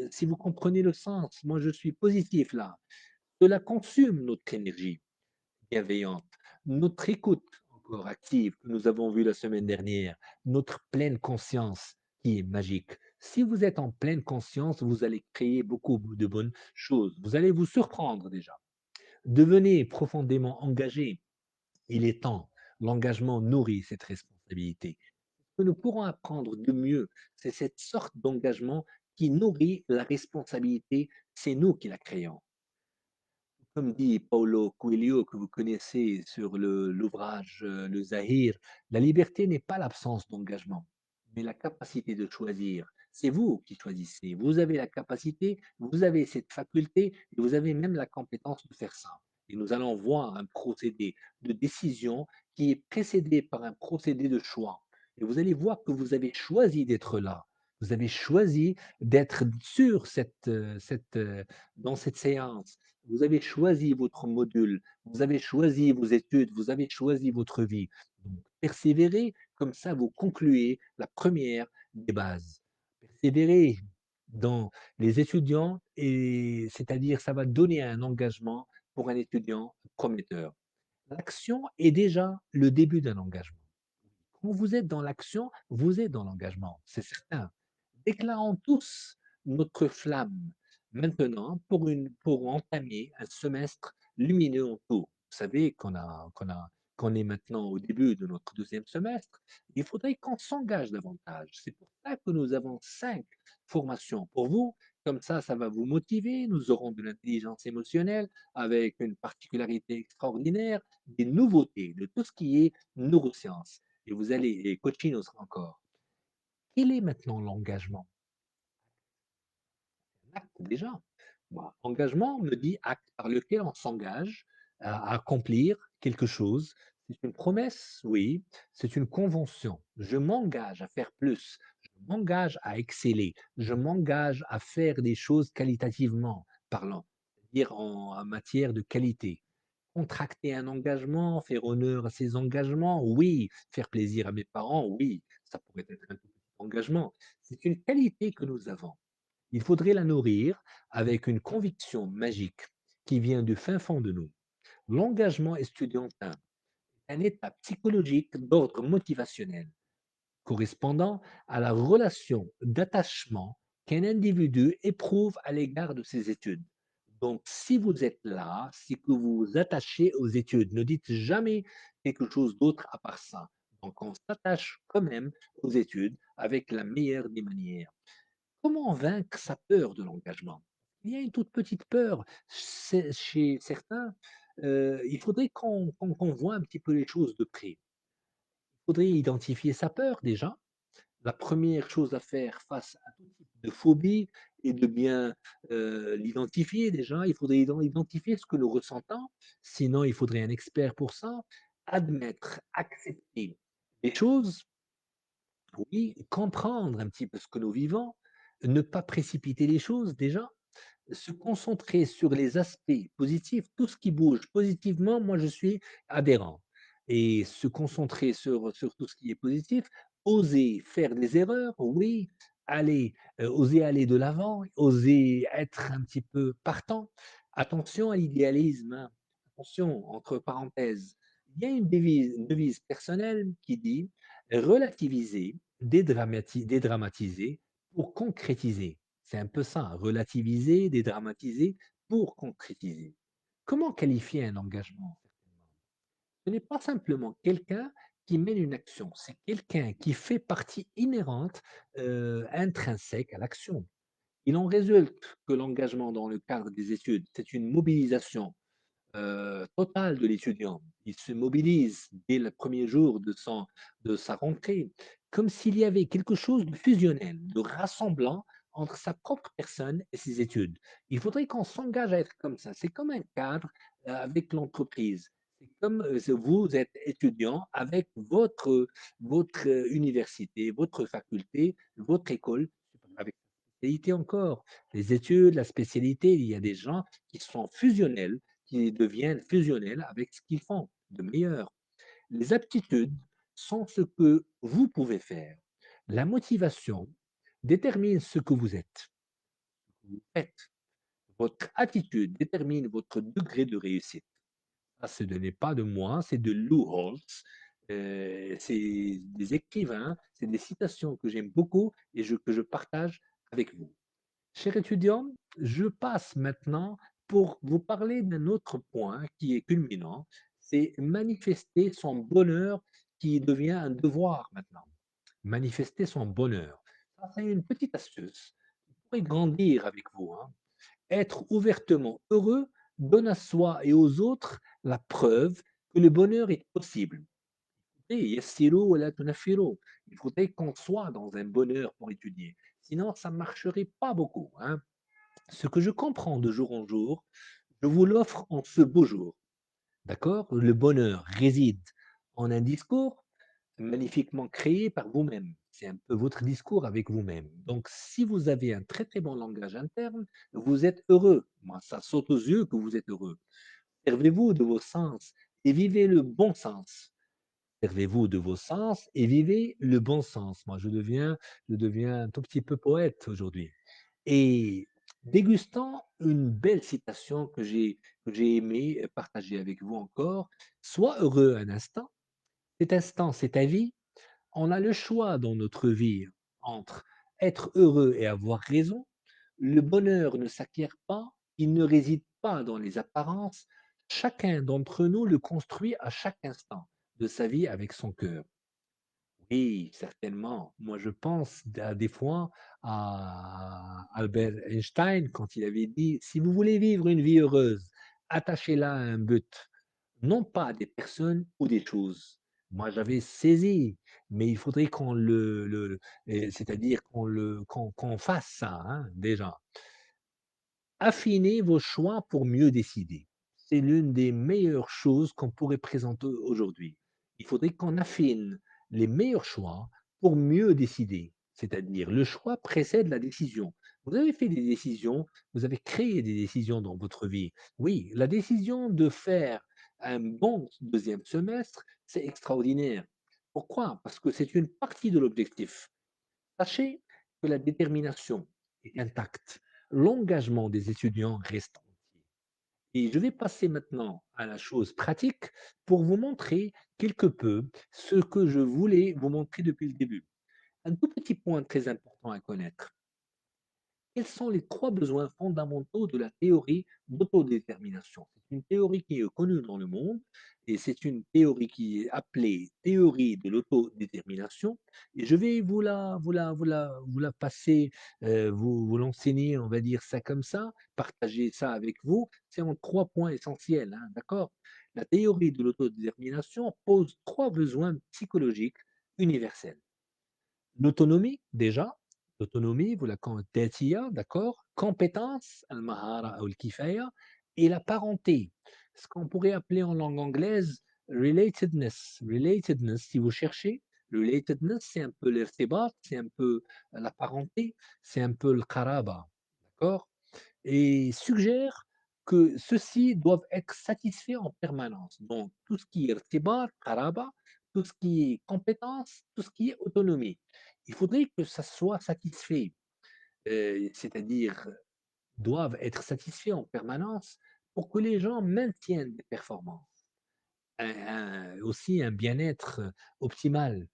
S1: Si vous comprenez le sens, moi je suis positif là. Cela consume notre énergie bienveillante, notre écoute encore active que nous avons vue la semaine dernière, notre pleine conscience qui est magique. Si vous êtes en pleine conscience, vous allez créer beaucoup de bonnes choses. Vous allez vous surprendre déjà. Devenez profondément engagé. Il est temps. L'engagement nourrit cette responsabilité. Ce que nous pourrons apprendre de mieux, c'est cette sorte d'engagement qui nourrit la responsabilité. C'est nous qui la créons. Comme dit Paulo Coelho, que vous connaissez sur l'ouvrage Le Zahir, la liberté n'est pas l'absence d'engagement, mais la capacité de choisir. C'est vous qui choisissez. Vous avez la capacité, vous avez cette faculté et vous avez même la compétence de faire ça. Et nous allons voir un procédé de décision qui est précédé par un procédé de choix. Et vous allez voir que vous avez choisi d'être là. Vous avez choisi d'être sur dans cette séance. Vous avez choisi votre module, vous avez choisi vos études, vous avez choisi votre vie. Donc, persévérez, comme ça vous concluez la première des bases. Persévérez dans les étudiants, et c'est-à-dire ça va donner un engagement pour un étudiant prometteur. L'action est déjà le début d'un engagement. Quand vous êtes dans l'action, vous êtes dans l'engagement, c'est certain. Déclarons tous notre flamme maintenant pour entamer un semestre lumineux en tout. Vous savez qu'on est maintenant au début de notre deuxième semestre. Il faudrait qu'on s'engage davantage. C'est pour ça que nous avons 5 formations pour vous. Comme ça va vous motiver. Nous aurons de l'intelligence émotionnelle avec une particularité extraordinaire, des nouveautés, de tout ce qui est neurosciences. Et vous allez, et coaching encore. Quel est maintenant l'engagement? Acte déjà. Moi, engagement me dit acte par lequel on s'engage à accomplir quelque chose. C'est une promesse, oui, c'est une convention. Je m'engage à faire plus, je m'engage à exceller, je m'engage à faire des choses qualitativement parlant, c'est-à-dire en matière de qualité. Contracter un engagement, faire honneur à ses engagements, oui. Faire plaisir à mes parents, oui. Ça pourrait être un petit engagement. C'est une qualité que nous avons. Il faudrait la nourrir avec une conviction magique qui vient du fin fond de nous. L'engagement estudiantin est un état psychologique d'ordre motivationnel correspondant à la relation d'attachement qu'un individu éprouve à l'égard de ses études. Donc, si vous êtes là, c'est que vous vous attachez aux études. Ne dites jamais quelque chose d'autre à part ça. Donc, on s'attache quand même aux études avec la meilleure des manières. Comment vaincre sa peur de l'engagement? Il y a une toute petite peur chez certains. Il faudrait qu'on voit un petit peu les choses de près. Il faudrait identifier sa peur déjà. La première chose à faire face à tout type de phobie et de bien, l'identifier déjà. Il faudrait identifier ce que nous ressentons, sinon il faudrait un expert pour ça. Admettre, accepter les choses, oui, comprendre un petit peu ce que nous vivons, ne pas précipiter les choses déjà, se concentrer sur les aspects positifs, tout ce qui bouge positivement, moi je suis adhérent. Et se concentrer sur tout ce qui est positif, oser faire des erreurs, oui, oser aller de l'avant, oser être un petit peu partant. Attention à l'idéalisme, hein. Attention, entre parenthèses. Il y a une devise personnelle qui dit relativiser, dédramatiser pour concrétiser. C'est un peu ça, relativiser, dédramatiser pour concrétiser. Comment qualifier un engagement? Ce n'est pas simplement quelqu'un qui mène une action, c'est quelqu'un qui fait partie inhérente, intrinsèque à l'action. Il en résulte que l'engagement dans le cadre des études, c'est une mobilisation totale de l'étudiant. Il se mobilise dès le premier jour de sa rentrée, comme s'il y avait quelque chose de fusionnel, de rassemblant entre sa propre personne et ses études. Il faudrait qu'on s'engage à être comme ça. C'est comme un cadre avec l'entreprise. C'est comme vous êtes étudiant avec votre université, votre faculté, votre école, avec la spécialité encore. Les études, la spécialité, il y a des gens qui sont fusionnels, qui deviennent fusionnels avec ce qu'ils font de meilleur. Les aptitudes sont ce que vous pouvez faire. La motivation détermine ce que vous êtes. Vous faites. Votre attitude détermine votre degré de réussite. Ça, ce n'est pas de moi, c'est de Lou Holtz. C'est des écrivains, c'est des citations que j'aime beaucoup et que je partage avec vous. Cher étudiant, je passe maintenant pour vous parler d'un autre point qui est culminant, c'est manifester son bonheur qui devient un devoir maintenant. Manifester son bonheur. Ça, c'est une petite astuce qui pourrait grandir avec vous, hein. Être ouvertement heureux donne à soi et aux autres la preuve que le bonheur est possible. Et yassiru wa la tunaffiru. Il faudrait qu'on soit dans un bonheur pour étudier. Sinon, ça ne marcherait pas beaucoup, hein. Ce que je comprends de jour en jour, je vous l'offre en ce beau jour. D'accord? Le bonheur réside en un discours magnifiquement créé par vous-même. C'est un peu votre discours avec vous-même. Donc, si vous avez un très très bon langage interne, vous êtes heureux. Moi, ça saute aux yeux que vous êtes heureux. Servez-vous de vos sens et vivez le bon sens. Servez-vous de vos sens et vivez le bon sens. Moi, je deviens un tout petit peu poète aujourd'hui. Et dégustant une belle citation que j'ai aimé partager avec vous encore, sois heureux un instant. Cet instant, c'est ta vie. On a le choix dans notre vie entre être heureux et avoir raison. Le bonheur ne s'acquiert pas, il ne réside pas dans les apparences. Chacun d'entre nous le construit à chaque instant de sa vie avec son cœur. Oui, certainement. Moi, je pense à des fois à Albert Einstein quand il avait dit: «Si vous voulez vivre une vie heureuse, attachez-la à un but, non pas à des personnes ou des choses». Moi, j'avais saisi, mais il faudrait qu'on c'est-à-dire qu'on fasse ça, hein, déjà. Affinez vos choix pour mieux décider. C'est l'une des meilleures choses qu'on pourrait présenter aujourd'hui. Il faudrait qu'on affine les meilleurs choix pour mieux décider. C'est-à-dire, le choix précède la décision. Vous avez fait des décisions, vous avez créé des décisions dans votre vie. Oui, la décision de faire un bon deuxième semestre, c'est extraordinaire. Pourquoi? Parce que c'est une partie de l'objectif. Sachez que la détermination est intacte. L'engagement des étudiants reste entier. Et je vais passer maintenant à la chose pratique pour vous montrer quelque peu ce que je voulais vous montrer depuis le début. Un tout petit point très important à connaître. Quels sont les 3 besoins fondamentaux de la théorie d'autodétermination? C'est une théorie qui est connue dans le monde et c'est une théorie qui est appelée théorie de l'autodétermination et je vais vous la passer, vous l'enseigner, on va dire ça comme ça, partager ça avec vous. C'est en 3 points essentiels, hein, d'accord? La théorie de l'autodétermination pose 3 besoins psychologiques universels. L'autonomie déjà, L'autonomie, vous la الذاتية, d'accord? Compétence, المهارة أو الكفاية et la parenté. Ce qu'on pourrait appeler en langue anglaise relatedness. Relatedness, si vous cherchez, relatedness, c'est un peu l'ارتباط, c'est un peu la parenté, c'est un peu le qaraba, d'accord? Et suggère que ceux-ci doivent être satisfaits en permanence. Donc, tout ce qui est irtibat, qaraba, tout ce qui est compétence, tout ce qui est autonomie. Il faudrait que ça soit satisfait, c'est-à-dire doivent être satisfaits en permanence pour que les gens maintiennent des performances. Aussi un bien-être optimal.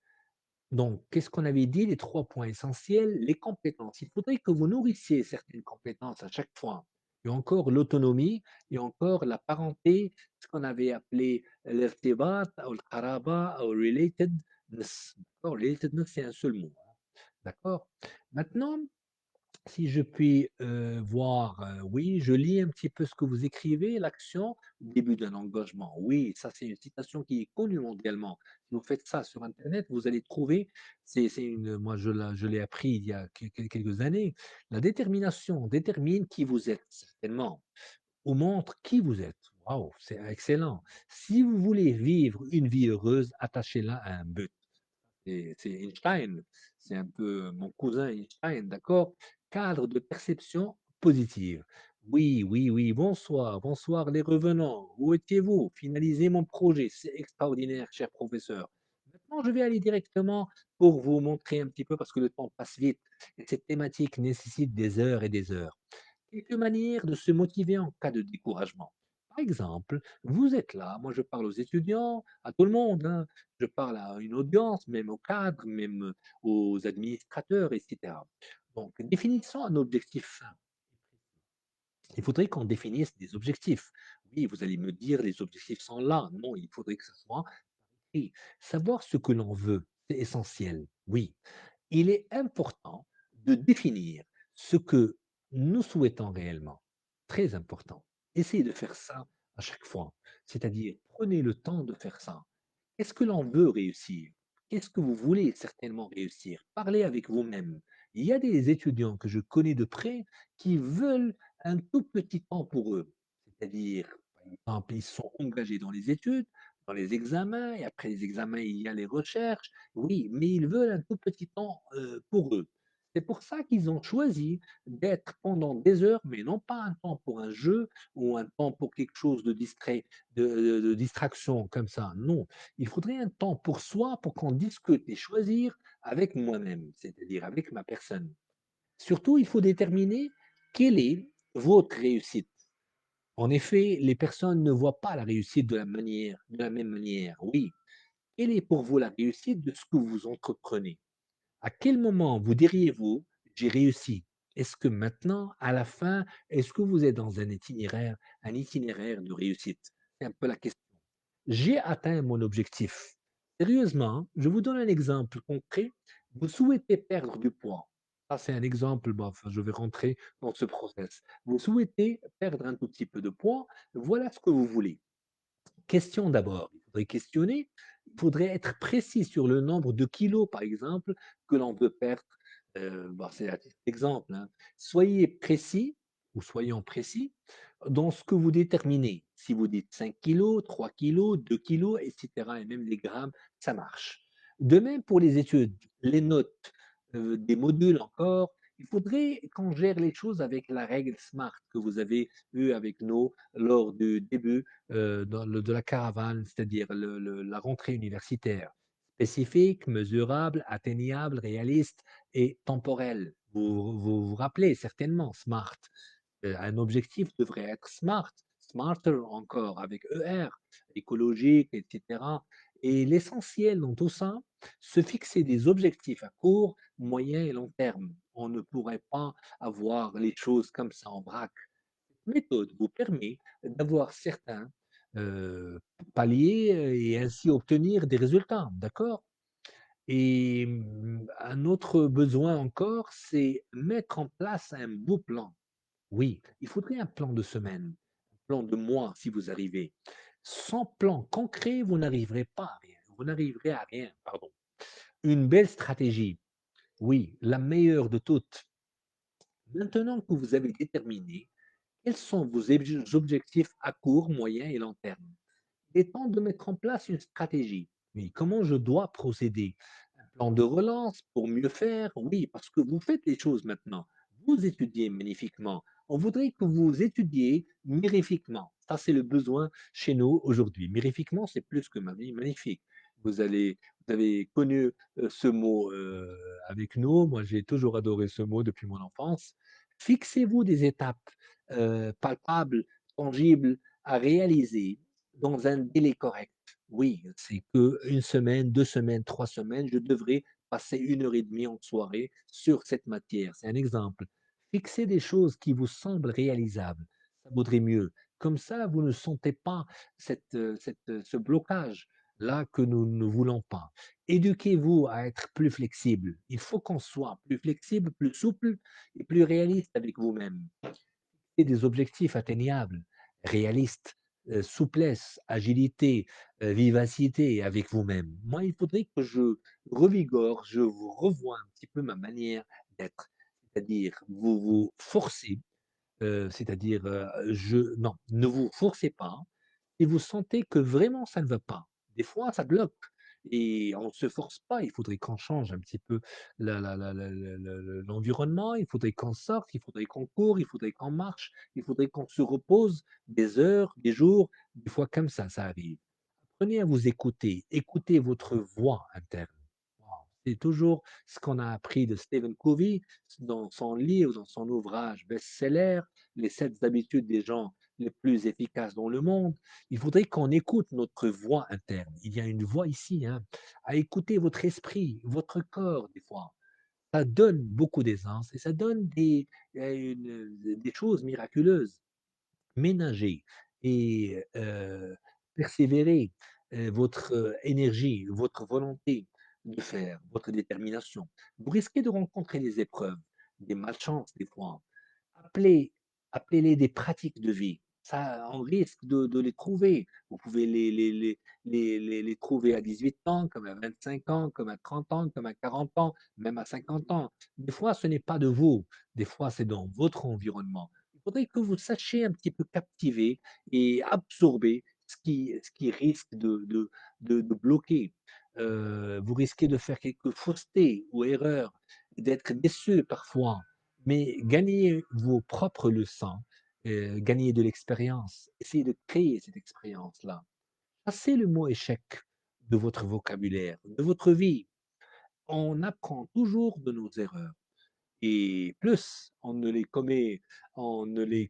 S1: Donc, qu'est-ce qu'on avait dit? Les 3 points essentiels, les compétences. Il faudrait que vous nourrissiez certaines compétences à chaque fois. Et encore l'autonomie et encore la parenté, ce qu'on avait appelé l'irtibat ou le qaraba ou relatedness. D'accord? Relatedness, c'est un seul mot, hein. D'accord? Maintenant, si je puis, voir, oui, je lis un petit peu ce que vous écrivez, l'action, début d'un engagement. Oui, ça c'est une citation qui est connue mondialement. Si vous faites ça sur internet, vous allez trouver, c'est une moi je l'ai appris il y a quelques années. La détermination détermine qui vous êtes, certainement, ou montre qui vous êtes. Waouh, c'est excellent. Si vous voulez vivre une vie heureuse, attachez-la à un but. C'est Einstein, c'est un peu mon cousin Einstein, d'accord? Cadre de perception positive. Oui, oui, oui, bonsoir, bonsoir les revenants. Où étiez-vous? Finalisez mon projet, c'est extraordinaire, cher professeur. Maintenant, je vais aller directement pour vous montrer un petit peu, parce que le temps passe vite, et cette thématique nécessite des heures et des heures. Quelques manières de se motiver en cas de découragement. Par exemple, vous êtes là, moi je parle aux étudiants, à tout le monde, hein. Je parle à une audience, même aux cadres, même aux administrateurs, etc. Donc, définissons un objectif fin. Il faudrait qu'on définisse des objectifs. Oui, vous allez me dire, les objectifs sont là. Non, il faudrait que ce soit écrit. Savoir ce que l'on veut, c'est essentiel. Oui, il est important de définir ce que nous souhaitons réellement. Très important. Essayez de faire ça à chaque fois. C'est-à-dire, prenez le temps de faire ça. Qu'est-ce que l'on veut réussir? Qu'est-ce que vous voulez certainement réussir? Parlez avec vous-même. Il y a des étudiants que je connais de près qui veulent un tout petit temps pour eux. C'est-à-dire, par exemple, ils sont engagés dans les études, dans les examens, et après les examens, il y a les recherches. Oui, mais ils veulent un tout petit temps pour eux. C'est pour ça qu'ils ont choisi d'être pendant des heures, mais non pas un temps pour un jeu ou un temps pour quelque chose de distrait, de distraction comme ça. Non, il faudrait un temps pour soi, pour qu'on discute et choisir avec moi-même, c'est-à-dire avec ma personne. Surtout, il faut déterminer quelle est votre réussite. En effet, les personnes ne voient pas la réussite de la même manière. Oui, quelle est pour vous la réussite de ce que vous entreprenez? À quel moment vous diriez-vous: «J'ai réussi»? Est-ce que maintenant, à la fin, est-ce que vous êtes dans un itinéraire de réussite? C'est un peu la question. J'ai atteint mon objectif. Sérieusement, je vous donne un exemple concret. Vous souhaitez perdre du poids. Ça, c'est un exemple, bon, enfin, je vais rentrer dans ce process. Vous souhaitez perdre un tout petit peu de poids, voilà ce que vous voulez. Question d'abord, il faudrait questionner, il faudrait être précis sur le nombre de kilos, par exemple, que l'on veut perdre. Bon, c'est à titre d'exemple, hein. Soyez précis, ou soyons précis, dans ce que vous déterminez. Si vous dites 5 kilos, 3 kilos, 2 kilos, etc., et même les grammes, ça marche. De même pour les études, les notes, des modules encore, il faudrait qu'on gère les choses avec la règle SMART que vous avez eue avec nous lors du début de la caravane, c'est-à-dire la rentrée universitaire. Spécifique, mesurable, atteignable, réaliste et temporel. Vous rappelez certainement SMART. Un objectif devrait être SMART, smarter encore avec ER, écologique, etc. Et l'essentiel dans tout ça, se fixer des objectifs à court, moyen et long terme. On ne pourrait pas avoir les choses comme ça en vrac. Cette méthode vous permet d'avoir certains paliers et ainsi obtenir des résultats, d'accord? Et un autre besoin encore, c'est mettre en place un beau plan. Oui, il faudrait un plan de semaine, un plan de mois si vous arrivez. Sans plan concret, vous n'arriverez pas à rien. Vous n'arriverez à rien, pardon. Une belle stratégie. Oui, la meilleure de toutes. Maintenant que vous avez déterminé quels sont vos objectifs à court, moyen et long terme, il est temps de mettre en place une stratégie. Oui, comment je dois procéder? Un plan de relance pour mieux faire? Oui, parce que vous faites les choses maintenant. Vous étudiez magnifiquement. On voudrait que vous étudiez mirifiquement. Ça, c'est le besoin chez nous aujourd'hui. Mirifiquement, c'est plus que magnifique. Vous allez, vous avez connu ce mot avec nous. Moi, j'ai toujours adoré ce mot depuis mon enfance. Fixez-vous des étapes palpables, tangibles à réaliser dans un délai correct. Oui, c'est que une semaine, 2 semaines, 3 semaines, je devrais passer 1 heure et demie en soirée sur cette matière. C'est un exemple. Fixez des choses qui vous semblent réalisables, ça vaudrait mieux. Comme ça, vous ne sentez pas ce blocage-là que nous ne voulons pas. Éduquez-vous à être plus flexible. Il faut qu'on soit plus flexible, plus souple et plus réaliste avec vous-même et des objectifs atteignables, réalistes, souplesse, agilité, vivacité avec vous-même. Moi, il faudrait que je revigore, je vous revoie un petit peu ma manière d'être. C'est-à-dire, vous vous forcez, c'est-à-dire, je non, ne vous forcez pas et vous sentez que vraiment ça ne va pas. Des fois, ça bloque et on ne se force pas. Il faudrait qu'on change un petit peu l'environnement, il faudrait qu'on sorte, il faudrait qu'on court, il faudrait qu'on marche, il faudrait qu'on se repose des heures, des jours, des fois comme ça arrive. Apprenez à vous écouter, écoutez votre voix interne. Wow. C'est toujours ce qu'on a appris de Stephen Covey dans son livre, dans son ouvrage best-seller, Les 7 habitudes des gens les plus efficaces dans le monde. Il faudrait qu'on écoute notre voix interne. Il y a une voix ici, hein, à écouter votre esprit, votre corps, des fois. Ça donne beaucoup d'aisance et ça donne des choses miraculeuses. Ménager et persévérer, votre, énergie, votre volonté de faire, votre détermination. Vous risquez de rencontrer des épreuves, des malchances des fois. Appelez appelez-les des pratiques de vie. Ça, on risque de les trouver. Vous pouvez les trouver à 18 ans, comme à 25 ans, comme à 30 ans, comme à 40 ans, même à 50 ans. Des fois, ce n'est pas de vous, des fois, c'est dans votre environnement. Il faudrait que vous sachiez un petit peu captiver et absorber ce qui risque de bloquer. Vous risquez de faire quelques faussetés ou erreurs, d'être déçu parfois, mais gagnez vos propres leçons, gagnez de l'expérience. Essayez de créer cette expérience-là. Chassez le mot échec de votre vocabulaire, de votre vie. On apprend toujours de nos erreurs et plus on ne les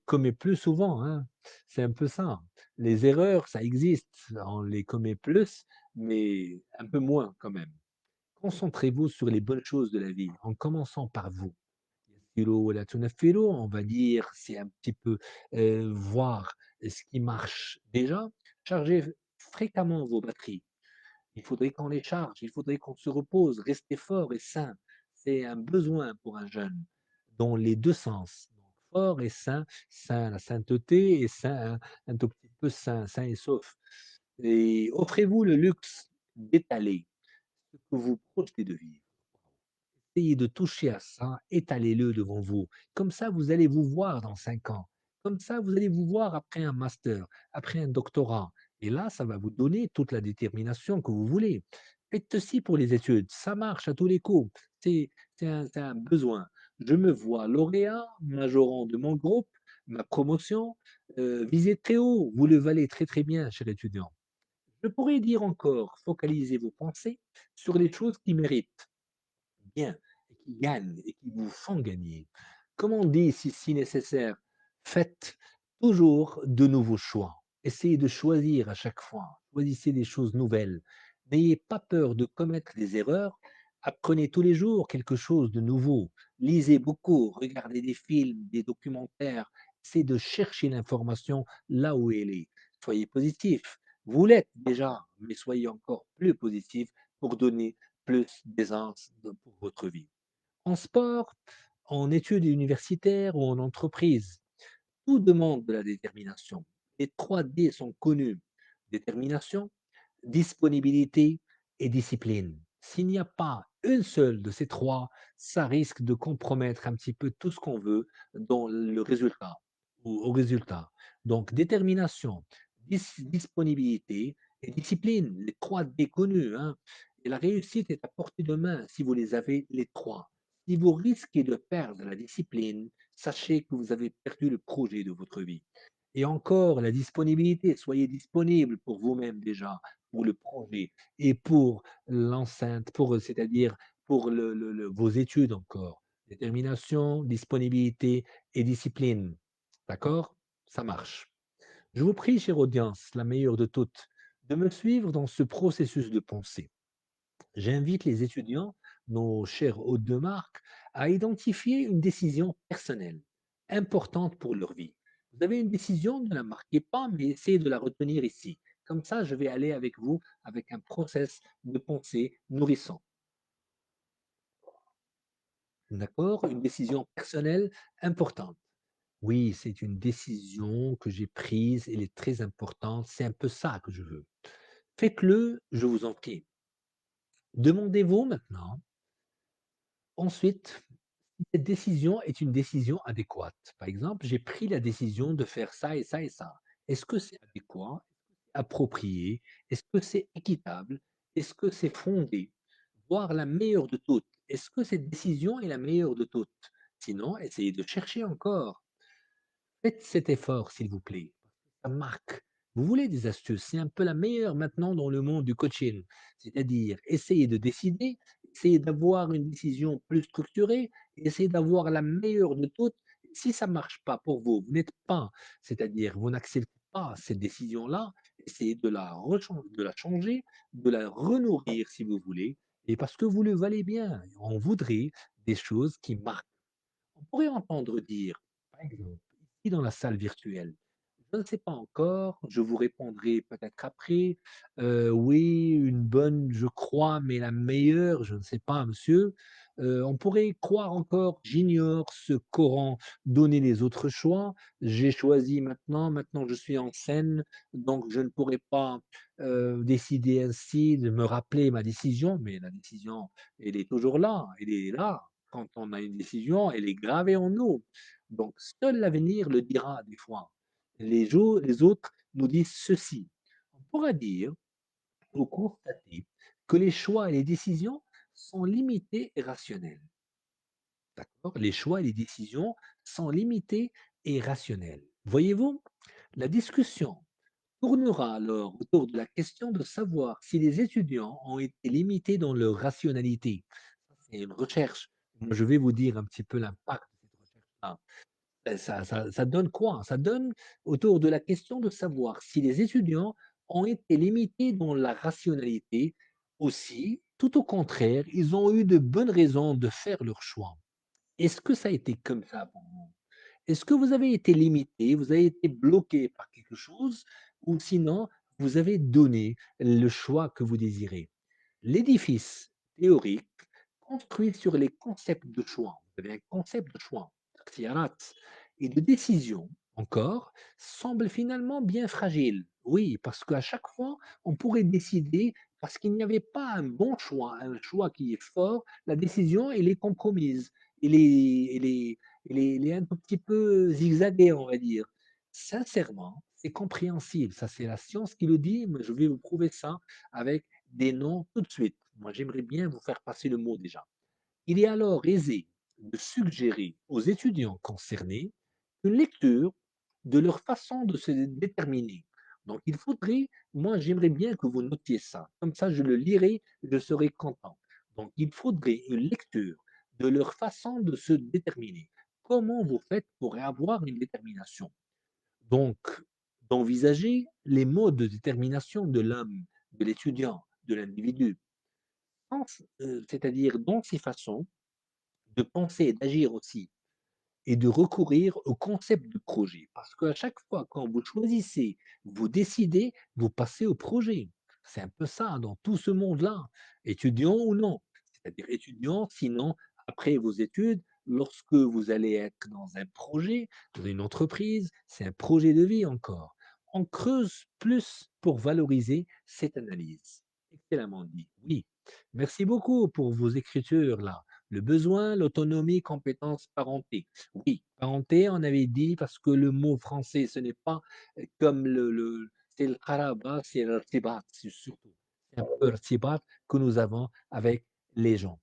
S1: commet plus souvent, hein. C'est un peu ça. Les erreurs, ça existe, on les commet plus, mais un peu moins quand même. Concentrez-vous sur les bonnes choses de la vie, en commençant par vous. Yassiru wa la tunaffiru, on va dire, c'est un petit peu, voir ce qui marche déjà. Chargez fréquemment vos batteries. Il faudrait qu'on les charge, il faudrait qu'on se repose, rester fort et sain. C'est un besoin pour un jeune, dans les 2 sens. Donc fort et sain, sain, la sainteté et sain, un tout petit peu sain, sain et sauf. Et offrez-vous le luxe d'étaler ce que vous projetez de vivre. Essayez de toucher à ça, étalez-le devant vous. Comme ça, vous allez vous voir dans 5 ans. Comme ça, vous allez vous voir après un master, après un doctorat. Et là, ça va vous donner toute la détermination que vous voulez. Faites ceci pour les études, ça marche à tous les coups. C'est c'est un besoin. Je me vois lauréat, majorant de mon groupe, ma promotion, visez très haut, vous le valez très très bien, cher étudiant. Je pourrais dire encore, focalisez vos pensées sur les choses qui méritent bien et qui gagnent et qui vous font gagner. Comme on dit si nécessaire, faites toujours de nouveaux choix. Essayez de choisir à chaque fois. Choisissez des choses nouvelles. N'ayez pas peur de commettre des erreurs. Apprenez tous les jours quelque chose de nouveau. Lisez beaucoup, regardez des films, des documentaires. Essayez de chercher l'information là où elle est. Soyez positif. Vous l'êtes déjà, mais soyez encore plus positif pour donner plus d'aisance pour votre vie. En sport, en études universitaires ou en entreprise, tout demande de la détermination. Les 3 D sont connus. Détermination, disponibilité et discipline. S'il n'y a pas une seule de ces 3, ça risque de compromettre un petit peu tout ce qu'on veut dans le résultat ou au résultat. Donc détermination, disponibilité et discipline, les 3 D connus, hein. Et la réussite est à portée de main si vous les avez les 3. Si vous risquez de perdre la discipline, sachez que vous avez perdu le projet de votre vie. Et encore, la disponibilité, soyez disponible pour vous-même déjà, pour le projet et pour l'enceinte, c'est-à-dire pour vos études encore. Détermination, disponibilité et discipline. D'accord? Ça marche. Je vous prie, chère audience, la meilleure de toutes, de me suivre dans ce processus de pensée. J'invite les étudiants, nos chers hôtes de marque, à identifier une décision personnelle, importante pour leur vie. Vous avez une décision, ne la marquez pas, mais essayez de la retenir ici. Comme ça, je vais aller avec vous avec un process de pensée nourrissant. D'accord? Une décision personnelle importante. Oui, c'est une décision que j'ai prise, elle est très importante, c'est un peu ça que je veux. Faites-le, je vous en prie. Demandez-vous maintenant, ensuite, cette décision est une décision adéquate. Par exemple, j'ai pris la décision de faire ça et ça et ça. Est-ce que c'est adéquat? Approprié? Est-ce que c'est équitable? Est-ce que c'est fondé? Voir la meilleure de toutes. Est-ce que cette décision est la meilleure de toutes? Sinon, essayez de chercher encore. Faites cet effort, s'il vous plaît. Ça marque. Vous voulez des astuces, c'est un peu la meilleure maintenant dans le monde du coaching. C'est-à-dire, essayez de décider, essayez d'avoir une décision plus structurée, essayez d'avoir la meilleure de toutes. Si ça ne marche pas pour vous, vous n'êtes pas, c'est-à-dire, vous n'acceptez pas cette décision-là, essayez de la changer, de la renourrir si vous voulez, et parce que vous le valez bien. On voudrait des choses qui marquent. On pourrait entendre dire, par exemple, ici dans la salle virtuelle, je ne sais pas encore, je vous répondrai peut-être après, oui, une bonne, je crois, mais la meilleure, je ne sais pas, monsieur. On pourrait croire encore, j'ignore ce qu'auront donné les autres choix. J'ai choisi maintenant, maintenant je suis en scène, donc je ne pourrais pas décider ainsi, de me rappeler ma décision, mais la décision, elle est toujours là, elle est là. Quand on a une décision, elle est gravée en nous. Donc, seul l'avenir le dira des fois. Les autres nous disent ceci. On pourra dire ou constater que les choix et les décisions sont limités et rationnels. D'accord? Les choix et les décisions sont limités et rationnels. Voyez-vous, la discussion tournera alors autour de la question de savoir si les étudiants ont été limités dans leur rationalité. C'est une recherche. Moi, je vais vous dire un petit peu l'impact de cette recherche-là. Ça donne quoi? Ça donne autour de la question de savoir si les étudiants ont été limités dans la rationalité aussi, tout au contraire, ils ont eu de bonnes raisons de faire leur choix. Est-ce que ça a été comme ça pour vous? Est-ce que vous avez été limité, vous avez été bloqué par quelque chose ou sinon vous avez donné le choix que vous désirez? L'édifice théorique construit sur les concepts de choix. Vous avez un concept de choix, اختيارات, et de décision encore, semble finalement bien fragile. Oui, parce qu'à chaque fois, on pourrait décider parce qu'il n'y avait pas un bon choix, un choix qui est fort, la décision, elle est compromise. Elle est, elle est, elle est un tout petit peu zigzaguée, on va dire. Sincèrement, c'est compréhensible. Ça, c'est la science qui le dit, mais je vais vous prouver ça avec des noms tout de suite. Moi, j'aimerais bien vous faire passer le mot déjà. Il est alors aisé de suggérer aux étudiants concernés une lecture de leur façon de se déterminer. Donc, il faudrait, moi, j'aimerais bien que vous notiez ça. Comme ça, je le lirai, je serai content. Donc, il faudrait une lecture de leur façon de se déterminer. Comment vous faites pour avoir une détermination? Donc, d'envisager les modes de détermination de l'homme, de l'étudiant, de l'individu, c'est-à-dire dans ses façons de penser et d'agir aussi, et de recourir au concept de projet. Parce qu'à chaque fois, quand vous choisissez, vous décidez, vous passez au projet. C'est un peu ça dans tout ce monde-là, étudiant ou non. C'est-à-dire étudiant, sinon, après vos études, lorsque vous allez être dans un projet, dans une entreprise, c'est un projet de vie encore. On creuse plus pour valoriser cette analyse. Excellemment dit, oui. Merci beaucoup pour vos écritures là. Le besoin, l'autonomie, compétences, parenté. Oui, parenté, on avait dit parce que le mot français, ce n'est pas comme c'est le qaraba, c'est l'irtibat, c'est surtout. C'est un peu l'irtibat que nous avons avec les gens.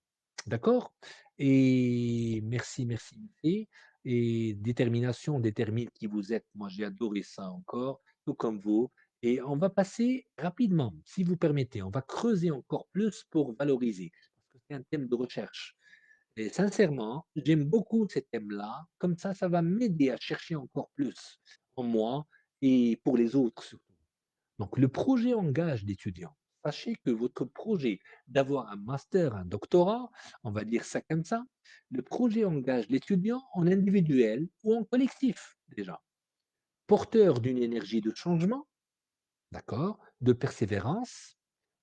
S1: D'accord? Et merci, merci, merci. Et détermination, détermine qui vous êtes. Moi, j'ai adoré ça encore, tout comme vous. Et on va passer rapidement, si vous permettez, on va creuser encore plus pour valoriser, parce que c'est un thème de recherche. Et sincèrement, j'aime beaucoup ces thèmes-là, comme ça va m'aider à chercher encore plus en moi et pour les autres surtout. Donc le projet engage d'étudiants. Sachez que votre projet d'avoir un master, un doctorat, on va dire ça comme ça, le projet engage l'étudiant en individuel ou en collectif déjà, porteur d'une énergie de changement. D'accord? De persévérance,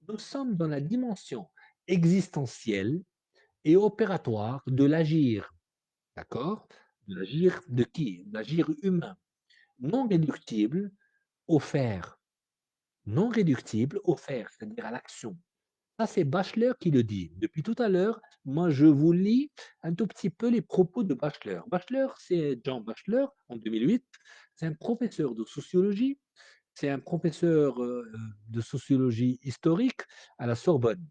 S1: nous sommes dans la dimension existentielle et opératoire de l'agir. D'accord? De l'agir de qui? De l'agir humain. Non réductible au faire. Non réductible au faire, c'est-à-dire à l'action. Ça, c'est Bachelor qui le dit. Depuis tout à l'heure, moi, je vous lis un tout petit peu les propos de Bachelor. Bachelor, c'est John Bachelor, en 2008. C'est un professeur de sociologie. C'est un professeur de sociologie historique à la Sorbonne.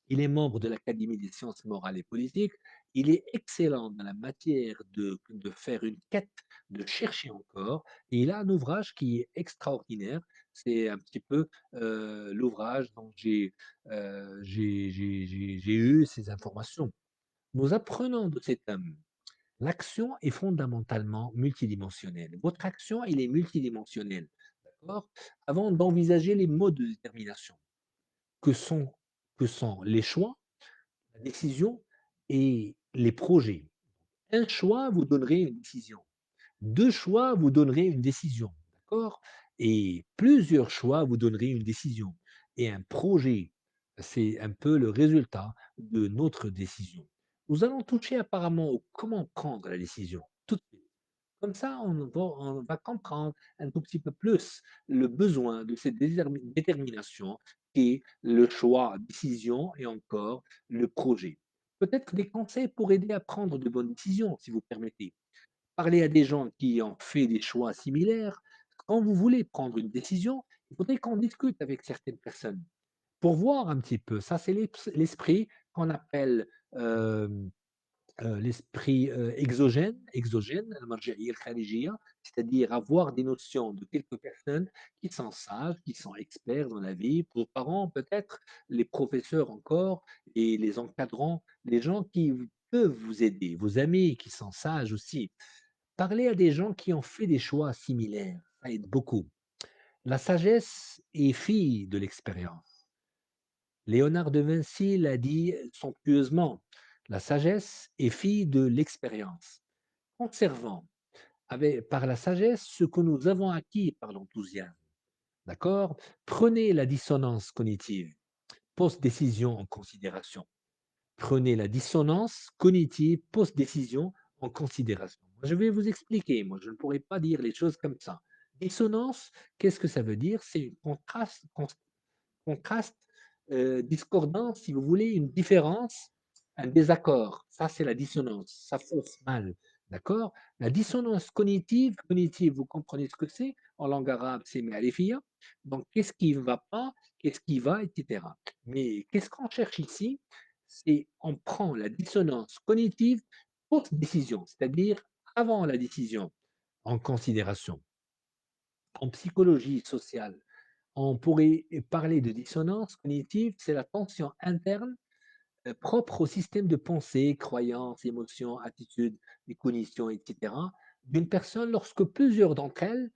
S1: Il est membre de l'Académie des sciences morales et politiques. Il est excellent dans la matière de faire une quête, de chercher encore. Et il a un ouvrage qui est extraordinaire. C'est un petit peu l'ouvrage dont j'ai eu ces informations. Nous apprenons de cet homme. L'action est fondamentalement multidimensionnelle. Votre action, elle est multidimensionnelle. D'accord? Avant d'envisager les modes de détermination, que sont, que sont les choix, la décision et les projets. Un choix vous donnerait une décision. Deux choix vous donneraient une décision. D'accord? Et plusieurs choix vous donneraient une décision. Et un projet, c'est un peu le résultat de notre décision. Nous allons toucher apparemment au comment prendre la décision. Tout de suite. Comme ça, on va comprendre un tout petit peu plus le besoin de cette détermination qui est le choix, décision et encore le projet. Peut-être des conseils pour aider à prendre de bonnes décisions, si vous permettez. Parler à des gens qui ont fait des choix similaires. Quand vous voulez prendre une décision, il faudrait qu'on discute avec certaines personnes pour voir un petit peu. Ça, c'est l'esprit qu'on appelle euh, l'esprit exogène, المرجعية الخارجية, c'est-à-dire avoir des notions de quelques personnes qui sont sages, qui sont experts dans la vie, vos parents peut-être, les professeurs encore, et les encadrants, les gens qui peuvent vous aider, vos amis qui sont sages aussi. Parlez à des gens qui ont fait des choix similaires, ça aide beaucoup. La sagesse est fille de l'expérience. Léonard de Vinci l'a dit somptueusement, la sagesse est fille de l'expérience. Conservons par la sagesse ce que nous avons acquis par l'enthousiasme. D'accord? Prenez la dissonance cognitive, post-décision en considération. Prenez la dissonance cognitive, post-décision en considération. Je vais vous expliquer, moi je ne pourrais pas dire les choses comme ça. Dissonance, qu'est-ce que ça veut dire? C'est une contraste, discordance, si vous voulez, une différence, un désaccord. Ça, c'est la dissonance. Ça fausse mal. D'accord? La dissonance cognitive, vous comprenez ce que c'est? En langue arabe, c'est ma'rifia. Donc, qu'est-ce qui ne va pas? Qu'est-ce qui va? Etc. Mais qu'est-ce qu'on cherche ici? C'est on prend la dissonance cognitive post-décision, c'est-à-dire avant la décision, en considération. En psychologie sociale, on pourrait parler de dissonance cognitive, c'est la tension interne propre au système de pensée, croyances, émotions, attitudes, des cognitions, etc., d'une personne lorsque plusieurs d'entre elles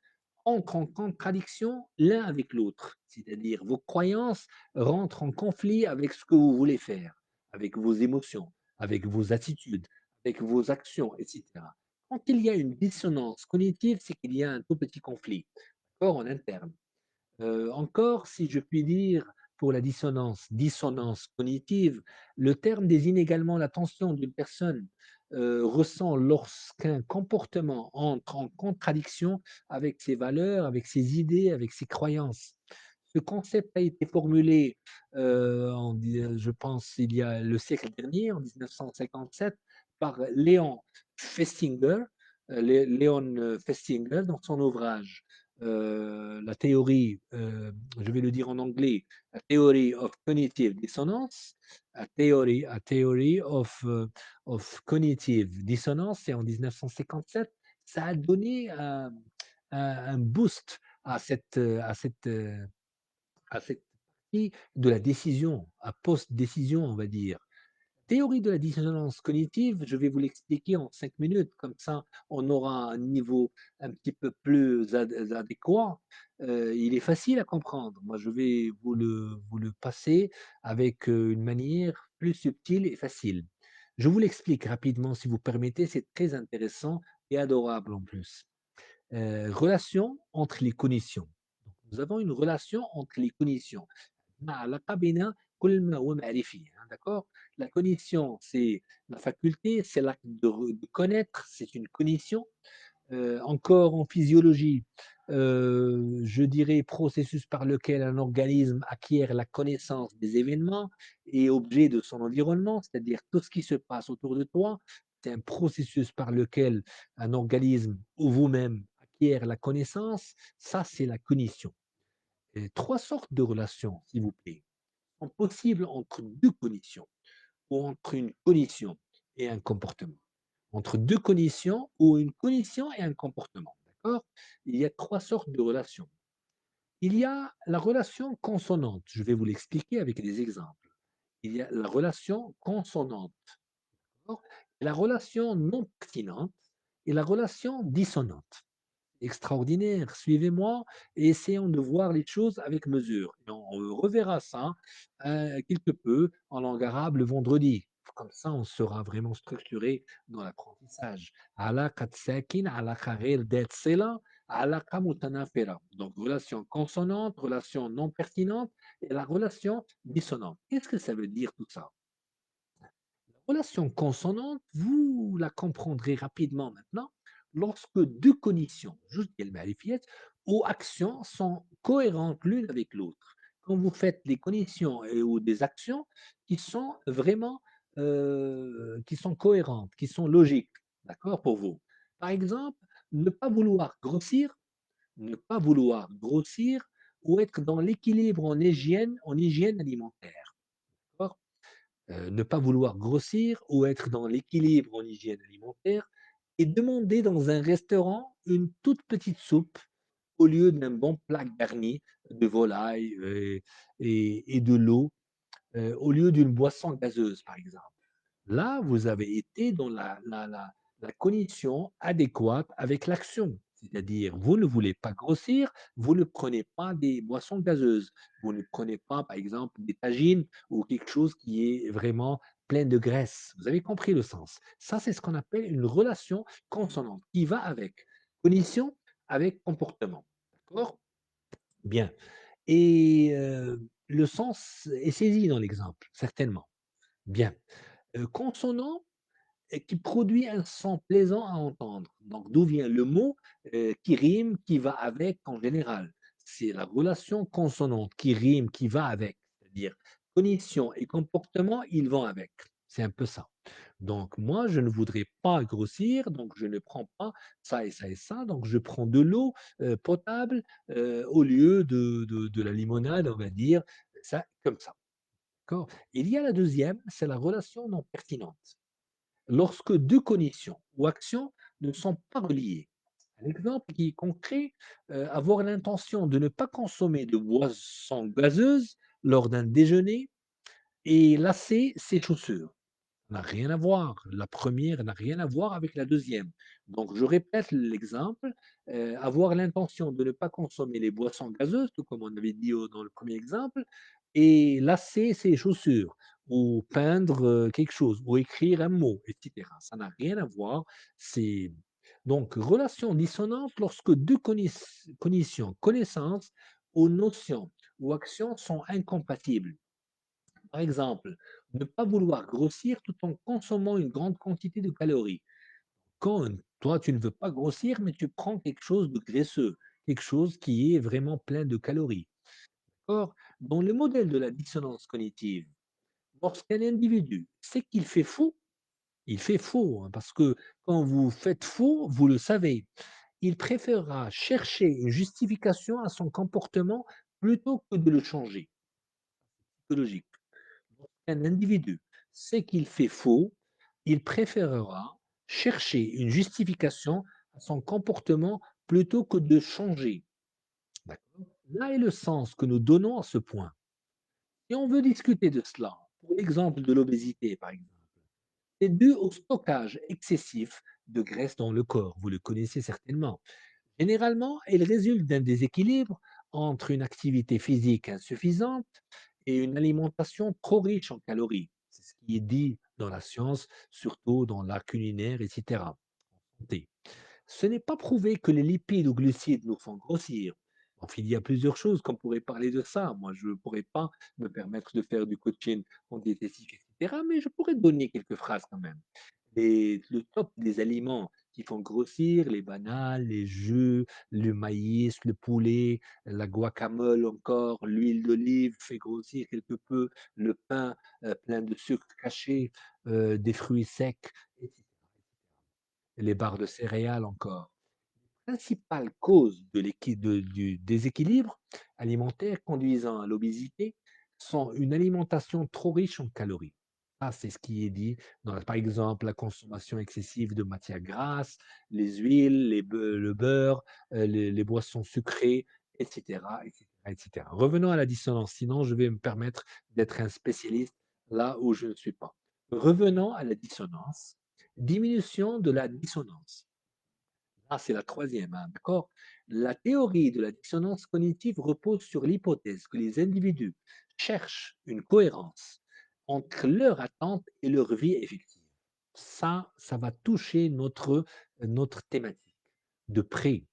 S1: entrent en contradiction l'un avec l'autre. C'est-à-dire vos croyances rentrent en conflit avec ce que vous voulez faire, avec vos émotions, avec vos attitudes, avec vos actions, etc. Quand il y a une dissonance cognitive, c'est qu'il y a un tout petit conflit, d'accord, en interne. Encore, si je puis dire, pour la dissonance cognitive, le terme désigne également la tension d'une personne ressent lorsqu'un comportement entre en contradiction avec ses valeurs, avec ses idées, avec ses croyances. Ce concept a été formulé, je pense il y a le siècle dernier, en 1957, par Léon Festinger dans son ouvrage, la théorie, je vais le dire en anglais, A Theory of Cognitive Dissonance, A Theory of Cognitive Dissonance, c'est en 1957. Ça a donné un boost à cette partie de la décision, à post-décision, on va dire. Théorie de la dissonance cognitive, je vais vous l'expliquer en 5 minutes, comme ça on aura un niveau un petit peu plus adéquat. Il est facile à comprendre. Moi, je vais vous le passer avec une manière plus subtile et facile. Je vous l'explique rapidement, si vous permettez, c'est très intéressant et adorable en plus. Relation entre les cognitions. Nous avons une relation entre les cognitions. مع علاقة بين كل ما هو معرفي, hein, d'accord? La cognition, c'est la faculté, c'est l'acte de connaître, c'est une cognition. Encore en physiologie, je dirais processus par lequel un organisme acquiert la connaissance des événements et objets de son environnement, c'est-à-dire tout ce qui se passe autour de toi, c'est un processus par lequel un organisme ou vous-même acquiert la connaissance, ça c'est la cognition. Et 3 sortes de relations, s'il vous plaît, sont possibles entre 2 cognitions ou entre une cognition et un comportement. Entre 2 cognitions ou une cognition et un comportement, d'accord? Il y a 3 sortes de relations. Il y a la relation consonante, je vais vous l'expliquer avec des exemples. Il y a la relation consonante, d'accord? La relation non pertinente et la relation dissonante. Extraordinaire. Suivez-moi et essayons de voir les choses avec mesure. Et on reverra ça quelque peu en langue arabe le vendredi. Comme ça, on sera vraiment structuré dans l'apprentissage. علاقة ساكن علاقة غير ذات صلة علاقة متنافرة. Donc, relation consonante, relation non pertinente et la relation dissonante. Qu'est-ce que ça veut dire tout ça? Relation consonante, vous la comprendrez rapidement maintenant lorsque 2 cognitions, جُزء المعرفيات ou actions sont cohérentes l'une avec l'autre. Quand vous faites des cognitions ou des actions qui sont vraiment, qui sont cohérentes, qui sont logiques, d'accord, pour vous. Par exemple, ne pas vouloir grossir ou être dans l'équilibre en hygiène alimentaire, d'accord? Ne pas vouloir grossir ou être dans l'équilibre en hygiène alimentaire et demander dans un restaurant une toute petite soupe au lieu d'un bon plat garni de volaille, et de l'eau, au lieu d'une boisson gazeuse, par exemple. Là, vous avez été dans la cognition adéquate avec l'action. C'est-à-dire, vous ne voulez pas grossir, vous ne prenez pas des boissons gazeuses. Vous ne prenez pas, par exemple, des tagines ou quelque chose qui est vraiment plein de graisse. Vous avez compris le sens. Ça, c'est ce qu'on appelle une relation consonante qui va avec cognition avec comportement. D'accord? Bien. Et le sens est saisi dans l'exemple, certainement. Bien. Consonant et qui produit un son plaisant à entendre. Donc, d'où vient le mot qui rime, qui va avec en général? C'est la relation consonante qui rime, qui va avec. C'est-à-dire, cognition et comportement, ils vont avec. C'est un peu ça. Donc, moi, je ne voudrais pas grossir, donc je ne prends pas ça et ça et ça. Donc, je prends de l'eau potable au lieu de la limonade, on va dire, ça, comme ça. D'accord. Il y a la deuxième, c'est la relation non pertinente lorsque 2 cognitions ou actions ne sont pas reliées. Un exemple qui est concret, avoir l'intention de ne pas consommer de boissons gazeuses lors d'un déjeuner et lasser ses chaussures. Ça n'a rien à voir. La première n'a rien à voir avec la deuxième. Donc je répète l'exemple, avoir l'intention de ne pas consommer les boissons gazeuses, tout comme on avait dit dans le premier exemple, et lasser ses chaussures ou peindre, quelque chose ou écrire un mot et cetera. Ça n'a rien à voir. C'est donc relation dissonante lorsque 2 cognitions, connaissances ou notions ou actions sont incompatibles. Par exemple, ne pas vouloir grossir tout en consommant une grande quantité de calories. Quand toi, tu ne veux pas grossir, mais tu prends quelque chose de graisseux, quelque chose qui est vraiment plein de calories. D'accord? Dans le modèle de la dissonance cognitive, lorsqu'un individu sait qu'il fait faux, il fait faux, hein, parce que quand vous faites faux, vous le savez. Il préférera chercher une justification à son comportement plutôt que de le changer. Psychologique. Lorsqu'un individu sait qu'il fait faux, il préférera chercher une justification à son comportement plutôt que de changer. D'accord? Là est le sens que nous donnons à ce point. Si on veut discuter de cela, pour l'exemple de l'obésité, par exemple, c'est dû au stockage excessif de graisse dans le corps. Vous le connaissez certainement. Généralement, elle résulte d'un déséquilibre entre une activité physique insuffisante et une alimentation trop riche en calories. C'est ce qui est dit dans la science, surtout dans l'art culinaire, etc. Santé. Ce n'est pas prouvé que les lipides ou glucides nous font grossir. Donc, il y a plusieurs choses qu'on pourrait parler de ça. Moi, je ne pourrais pas me permettre de faire du coaching en diététique, etc. Mais je pourrais donner quelques phrases quand même. Le top des aliments qui font grossir, les bananes, les jus, le maïs, le poulet, la guacamole encore, l'huile d'olive fait grossir quelque peu, le pain plein de sucre caché, des fruits secs, etc. Les barres de céréales encore. Principales causes du déséquilibre alimentaire conduisant à l'obésité sont une alimentation trop riche en calories. Ça, c'est ce qui est dit par exemple, la consommation excessive de matières grasses, les huiles, le beurre, les boissons sucrées, etc., etc., etc. Revenons à la dissonance, sinon je vais me permettre d'être un spécialiste là où je ne suis pas. Revenons à la dissonance. Diminution de la dissonance. Ah, c'est la troisième, hein, d'accord? La théorie de la dissonance cognitive repose sur l'hypothèse que les individus cherchent une cohérence entre leur attente et leur vie effective. Ça va toucher notre thématique de près.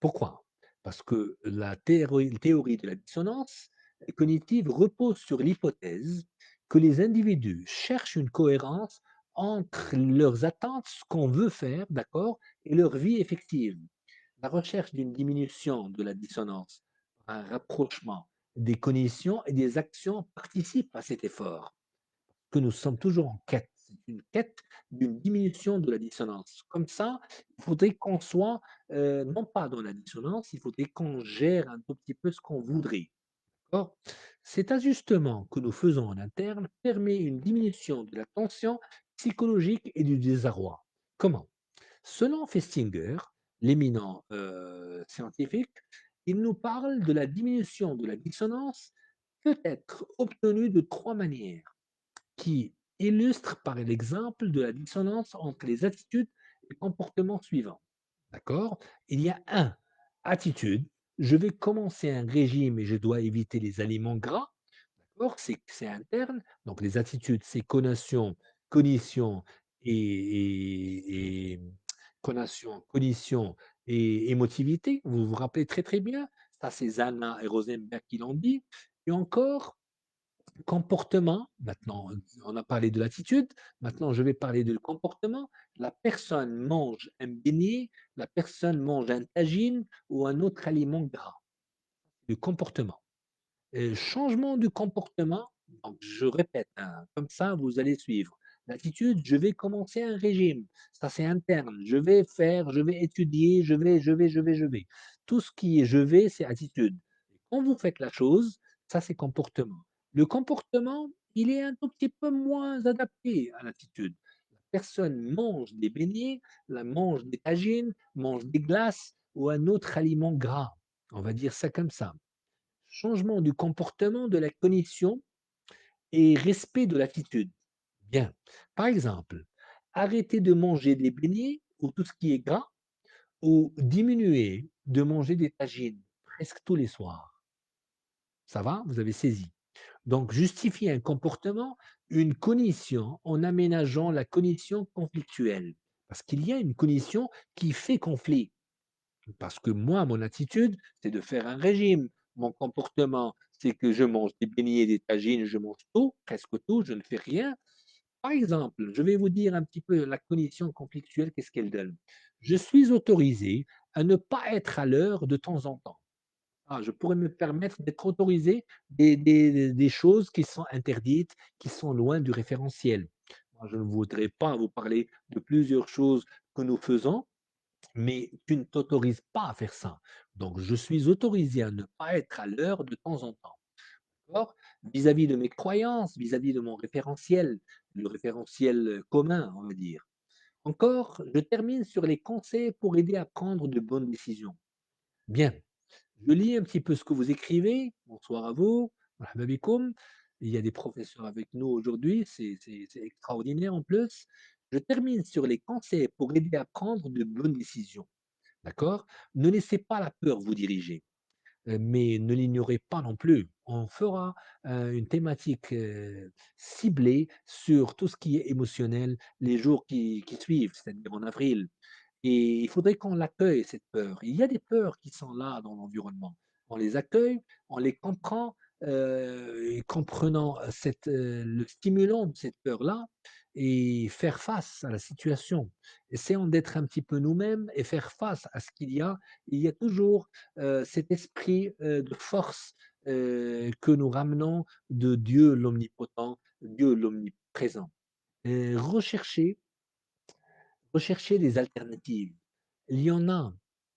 S1: Pourquoi? Parce que la théorie de la dissonance cognitive repose sur l'hypothèse que les individus cherchent une cohérence entre leurs attentes, ce qu'on veut faire, d'accord, et leur vie effective. La recherche d'une diminution de la dissonance, un rapprochement des cognitions et des actions participe à cet effort que nous sommes toujours en quête. C'est une quête d'une diminution de la dissonance. Comme ça, il faudrait qu'on soit, non pas dans la dissonance, il faudrait qu'on gère un tout petit peu ce qu'on voudrait. D'accord. Cet ajustement que nous faisons en interne permet une diminution de la tension psychologique et du désarroi. Comment? Selon Festinger, l'éminent scientifique, il nous parle de la diminution de la dissonance peut être obtenue de trois manières qui illustre par l'exemple de la dissonance entre les attitudes et comportements suivants. D'accord? Il y a un, attitude, je vais commencer un régime et je dois éviter les aliments gras. D'accord? C'est interne. Donc les attitudes, c'est cognition et cognition et émotivité. Vous vous rappelez très très bien. Ça, c'est Zana et Rosenberg qui l'ont dit. Et encore, comportement, maintenant, on a parlé de l'attitude, maintenant je vais parler de comportement. La personne mange un beignet, la personne mange un tagine ou un autre aliment gras. Le comportement. Changement du comportement, donc je répète, hein, comme ça vous allez suivre. L'attitude, je vais commencer un régime, ça c'est interne. Je vais faire, je vais étudier, je vais. Tout ce qui est je vais, c'est attitude. Quand vous faites la chose, ça c'est comportement. Le comportement, il est un tout petit peu moins adapté à l'attitude. La personne mange des beignets, la mange des tagines, mange des glaces ou un autre aliment gras. On va dire ça comme ça. Changement du comportement, de la cognition et respect de l'attitude. Bien. Par exemple, arrêter de manger des beignets ou tout ce qui est gras ou diminuer de manger des tagines presque tous les soirs. Ça va? Vous avez saisi. Donc, justifier un comportement, une cognition en aménageant la cognition conflictuelle. Parce qu'il y a une cognition qui fait conflit. Parce que moi, mon attitude, c'est de faire un régime. Mon comportement, c'est que je mange des beignets, des tagines, je mange tout, presque tout, je ne fais rien. Par exemple, je vais vous dire un petit peu la cognition conflictuelle, qu'est-ce qu'elle donne. Je suis autorisé à ne pas être à l'heure de temps en temps. Ah, je pourrais me permettre d'être autorisé des choses qui sont interdites, qui sont loin du référentiel. Moi, je ne voudrais pas vous parler de plusieurs choses que nous faisons, mais tu ne t'autorises pas à faire ça. Donc, je suis autorisé à ne pas être à l'heure de temps en temps. D'accord? Vis-à-vis de mes croyances, vis-à-vis de mon référentiel, le référentiel commun, on va dire. Encore, je termine sur les conseils pour aider à prendre de bonnes décisions. Bien, je lis un petit peu ce que vous écrivez. Bonsoir à vous. Marhaba bikoum. Il y a des professeurs avec nous aujourd'hui, c'est extraordinaire en plus. Je termine sur les conseils pour aider à prendre de bonnes décisions. D'accord? Ne laissez pas la peur vous diriger, mais ne l'ignorez pas non plus. On fera une thématique ciblée sur tout ce qui est émotionnel les jours qui suivent, c'est-à-dire en avril. Et il faudrait qu'on l'accueille, cette peur. Il y a des peurs qui sont là dans l'environnement. On les accueille, on les comprend, et comprenant le stimulant de cette peur-là et faire face à la situation. Essayons d'être un petit peu nous-mêmes et faire face à ce qu'il y a. Il y a toujours cet esprit de force que nous ramenons de Dieu l'omnipotent, Dieu l'omniprésent. Rechercher Rechercher des alternatives. Il y en a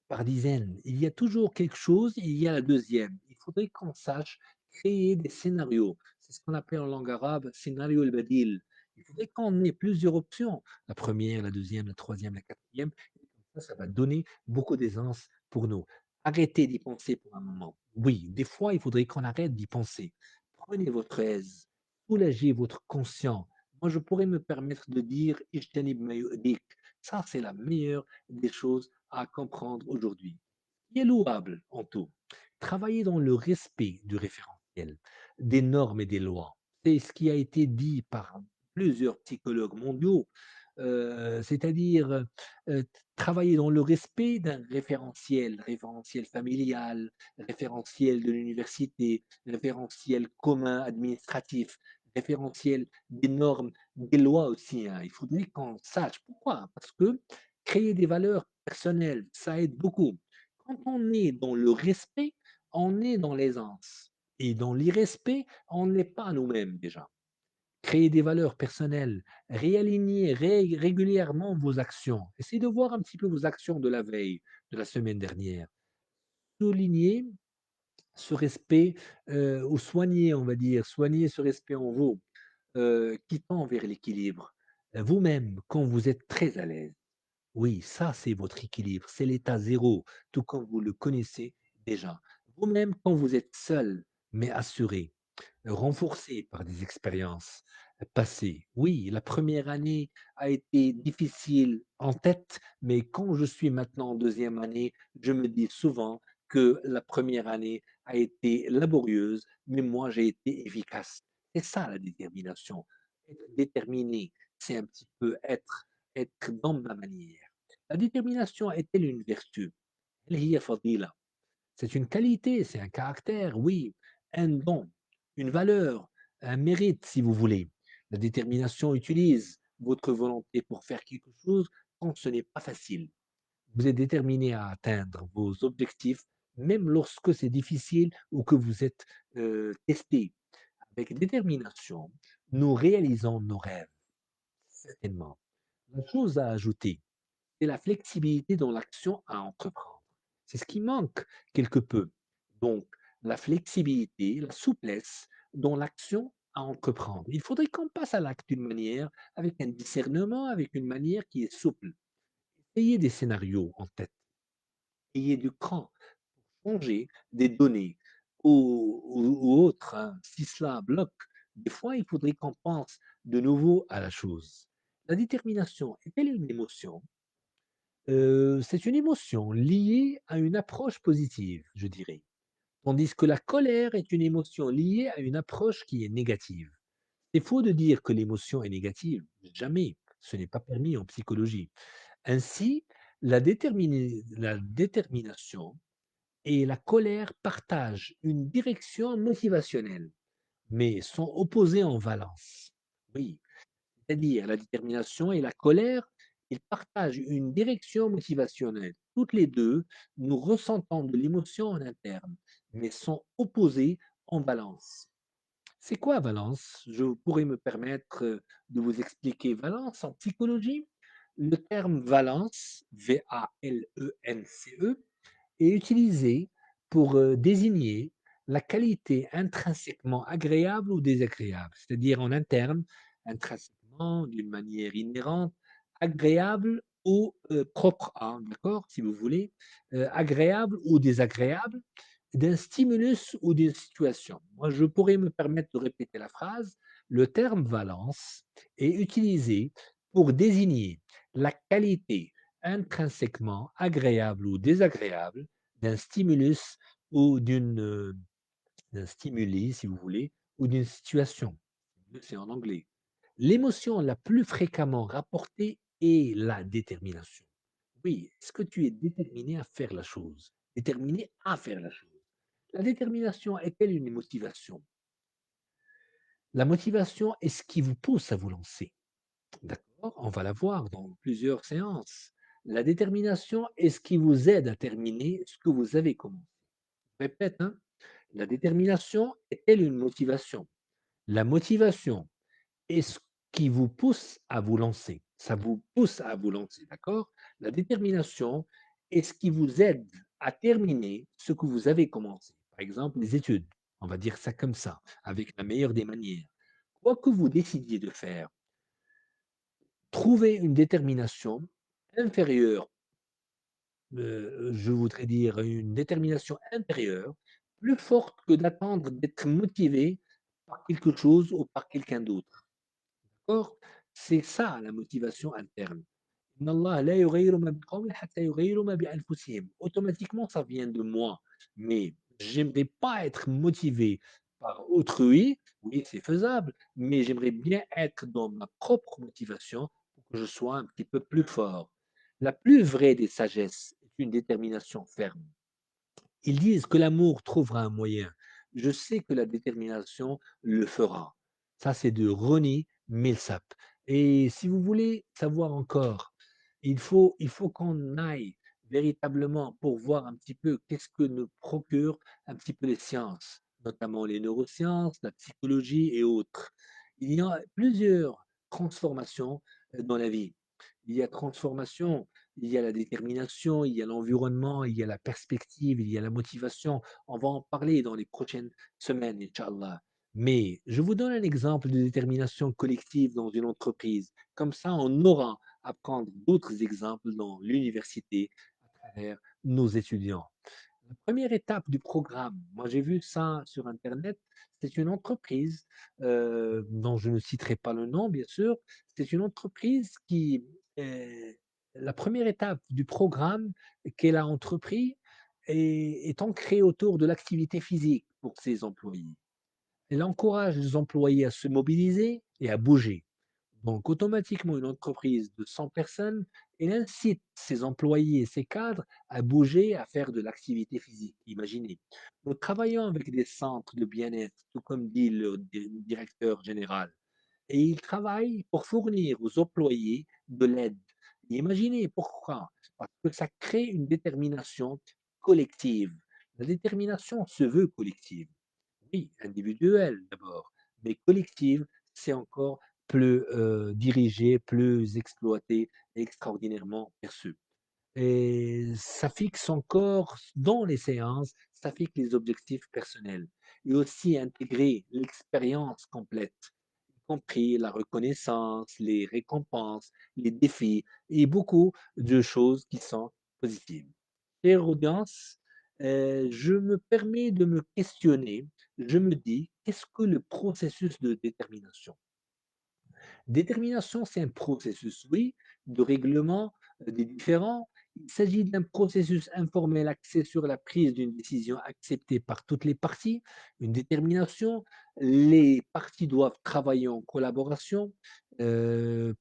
S1: par dizaines. Il y a toujours quelque chose, il y a la deuxième. Il faudrait qu'on sache créer des scénarios. C'est ce qu'on appelle en langue arabe scénario al-badil. Il faudrait qu'on ait plusieurs options. La première, la deuxième, la troisième, la quatrième. Et comme ça va donner beaucoup d'aisance pour nous. Arrêtez d'y penser pour un moment. Oui, des fois, il faudrait qu'on arrête d'y penser. Prenez votre aise, soulagez votre conscient. Moi, je pourrais me permettre de dire Ijtanib ma yu'dik. Ça, c'est la meilleure des choses à comprendre aujourd'hui. Il est louable en tout. Travailler dans le respect du référentiel, des normes et des lois. C'est ce qui a été dit par plusieurs psychologues mondiaux, c'est-à-dire travailler dans le respect d'un référentiel familial, référentiel de l'université, référentiel commun administratif, référentiel des normes, des lois aussi, hein. Il faudrait qu'on sache pourquoi. Parce que créer des valeurs personnelles, ça aide beaucoup. Quand on est dans le respect, on est dans l'aisance. Et dans l'irrespect, on n'est pas nous-mêmes déjà. Créer des valeurs personnelles, réaligner régulièrement vos actions. Essayez de voir un petit peu vos actions de la veille, de la semaine dernière. Souligner ce respect ou soigner, on va dire, soigner ce respect en vous qui tend vers l'équilibre. Vous-même, quand vous êtes très à l'aise, oui, ça, c'est votre équilibre, c'est l'état zéro, tout comme vous le connaissez déjà. Vous-même, quand vous êtes seul, mais assuré, renforcé par des expériences passées. Oui, la première année a été difficile en tête, mais quand je suis maintenant en deuxième année, je me dis souvent que la première année a été laborieuse, mais moi j'ai été efficace. C'est ça la détermination. Être déterminé, c'est un petit peu être dans ma manière. La détermination est-elle une vertu? هل هي فضيلة؟ C'est une qualité, c'est un caractère, oui, un don, une valeur, un mérite, si vous voulez. La détermination utilise votre volonté pour faire quelque chose quand ce n'est pas facile. Vous êtes déterminé à atteindre vos objectifs, même lorsque c'est difficile ou que vous êtes testé. Avec détermination, nous réalisons nos rêves, certainement. La chose à ajouter, c'est la flexibilité dans l'action à entreprendre. C'est ce qui manque quelque peu. Donc, la flexibilité, la souplesse dans l'action à entreprendre. Il faudrait qu'on passe à l'acte d'une manière, avec un discernement, avec une manière qui est souple. Ayez des scénarios en tête, ayez du cran, changer des données ou autres, hein. Si cela bloque, des fois, il faudrait qu'on pense de nouveau à la chose. La détermination est-elle une émotion? C'est une émotion liée à une approche positive, je dirais. Tandis que la colère est une émotion liée à une approche qui est négative. C'est faux de dire que l'émotion est négative. Jamais. Ce n'est pas permis en psychologie. Ainsi, la détermination et la colère partagent une direction motivationnelle, mais sont opposées en valence. Oui, c'est-à-dire la détermination et la colère, ils partagent une direction motivationnelle. Toutes les deux, nous ressentons de l'émotion en interne, mais sont opposés en balance. C'est quoi valence? Je pourrais me permettre de vous expliquer valence en psychologie. Le terme valence, V-A-L-E-N-C-E, est utilisé pour désigner la qualité intrinsèquement agréable ou désagréable, c'est-à-dire en interne, intrinsèquement, d'une manière inhérente, agréable ou propre à, d'accord, si vous voulez, agréable ou désagréable, d'un stimulus ou d'une situation. Moi, je pourrais me permettre de répéter la phrase. Le terme valence est utilisé pour désigner la qualité intrinsèquement agréable ou désagréable d'un stimulus ou d'un stimuli, si vous voulez, ou d'une situation. C'est en anglais. L'émotion la plus fréquemment rapportée est la détermination. Oui, est-ce que tu es déterminé à faire la chose? Déterminé à faire la chose. La détermination est-elle une motivation? La motivation est ce qui vous pousse à vous lancer. D'accord? On va la voir dans plusieurs séances. La détermination est ce qui vous aide à terminer ce que vous avez commencé. Je répète, hein, la détermination est-elle une motivation? La motivation est ce qui vous pousse à vous lancer. Ça vous pousse à vous lancer, d'accord? La détermination est ce qui vous aide à terminer ce que vous avez commencé. Par exemple, les études. On va dire ça comme ça, avec la meilleure des manières. Quoi que vous décidiez de faire, trouvez une détermination inférieure, je voudrais dire une détermination intérieure, plus forte que d'attendre d'être motivé par quelque chose ou par quelqu'un d'autre. D'accord? C'est ça la motivation interne. إن الله لا يغير ما بقوم حتى يغيروا ما بأنفسهم. Automatiquement, ça vient de moi. Mais j'aimerais pas être motivé par autrui. Oui, c'est faisable, mais j'aimerais bien être dans ma propre motivation pour que je sois un petit peu plus fort. La plus vraie des sagesses est une détermination ferme. Ils disent que l'amour trouvera un moyen. Je sais que la détermination le fera. Ça, c'est de Ronnie Milsap. Et si vous voulez savoir encore, il faut qu'on aille véritablement pour voir un petit peu qu'est-ce que nous procure un petit peu les sciences, notamment les neurosciences, la psychologie et autres. Il y a plusieurs transformations dans la vie. Il y a transformation, il y a la détermination, il y a l'environnement, il y a la perspective, il y a la motivation. On va en parler dans les prochaines semaines, Inch'Allah. Mais je vous donne un exemple de détermination collective dans une entreprise. Comme ça, on aura à prendre d'autres exemples dans l'université à travers nos étudiants. La première étape du programme, moi j'ai vu ça sur Internet, c'est une entreprise dont je ne citerai pas le nom, bien sûr. C'est une entreprise qui, la première étape du programme qu'elle a entrepris est ancrée autour de l'activité physique pour ses employés. Elle encourage les employés à se mobiliser et à bouger. Donc, automatiquement, une entreprise de 100 personnes, elle incite ses employés et ses cadres à bouger, à faire de l'activité physique. Imaginez. Nous travaillons avec des centres de bien-être, tout comme dit le directeur général. Et ils travaillent pour fournir aux employés de l'aide. Imaginez pourquoi. Parce que ça crée une détermination collective. La détermination se veut collective. Oui, individuelle d'abord, mais collective, c'est encore plus, dirigé, plus exploité, extraordinairement perçu. Et ça fixe encore dans les séances, ça fixe les objectifs personnels et aussi intégrer l'expérience complète, y compris la reconnaissance, les récompenses, les défis et beaucoup de choses qui sont positives. Chère audience, je me permets de me questionner. Je me dis: «Qu'est-ce que le processus de détermination?» Détermination, c'est un processus, oui, de règlement des différends. Il s'agit d'un processus informel axé sur la prise d'une décision acceptée par toutes les parties. Une détermination, les parties doivent travailler en collaboration,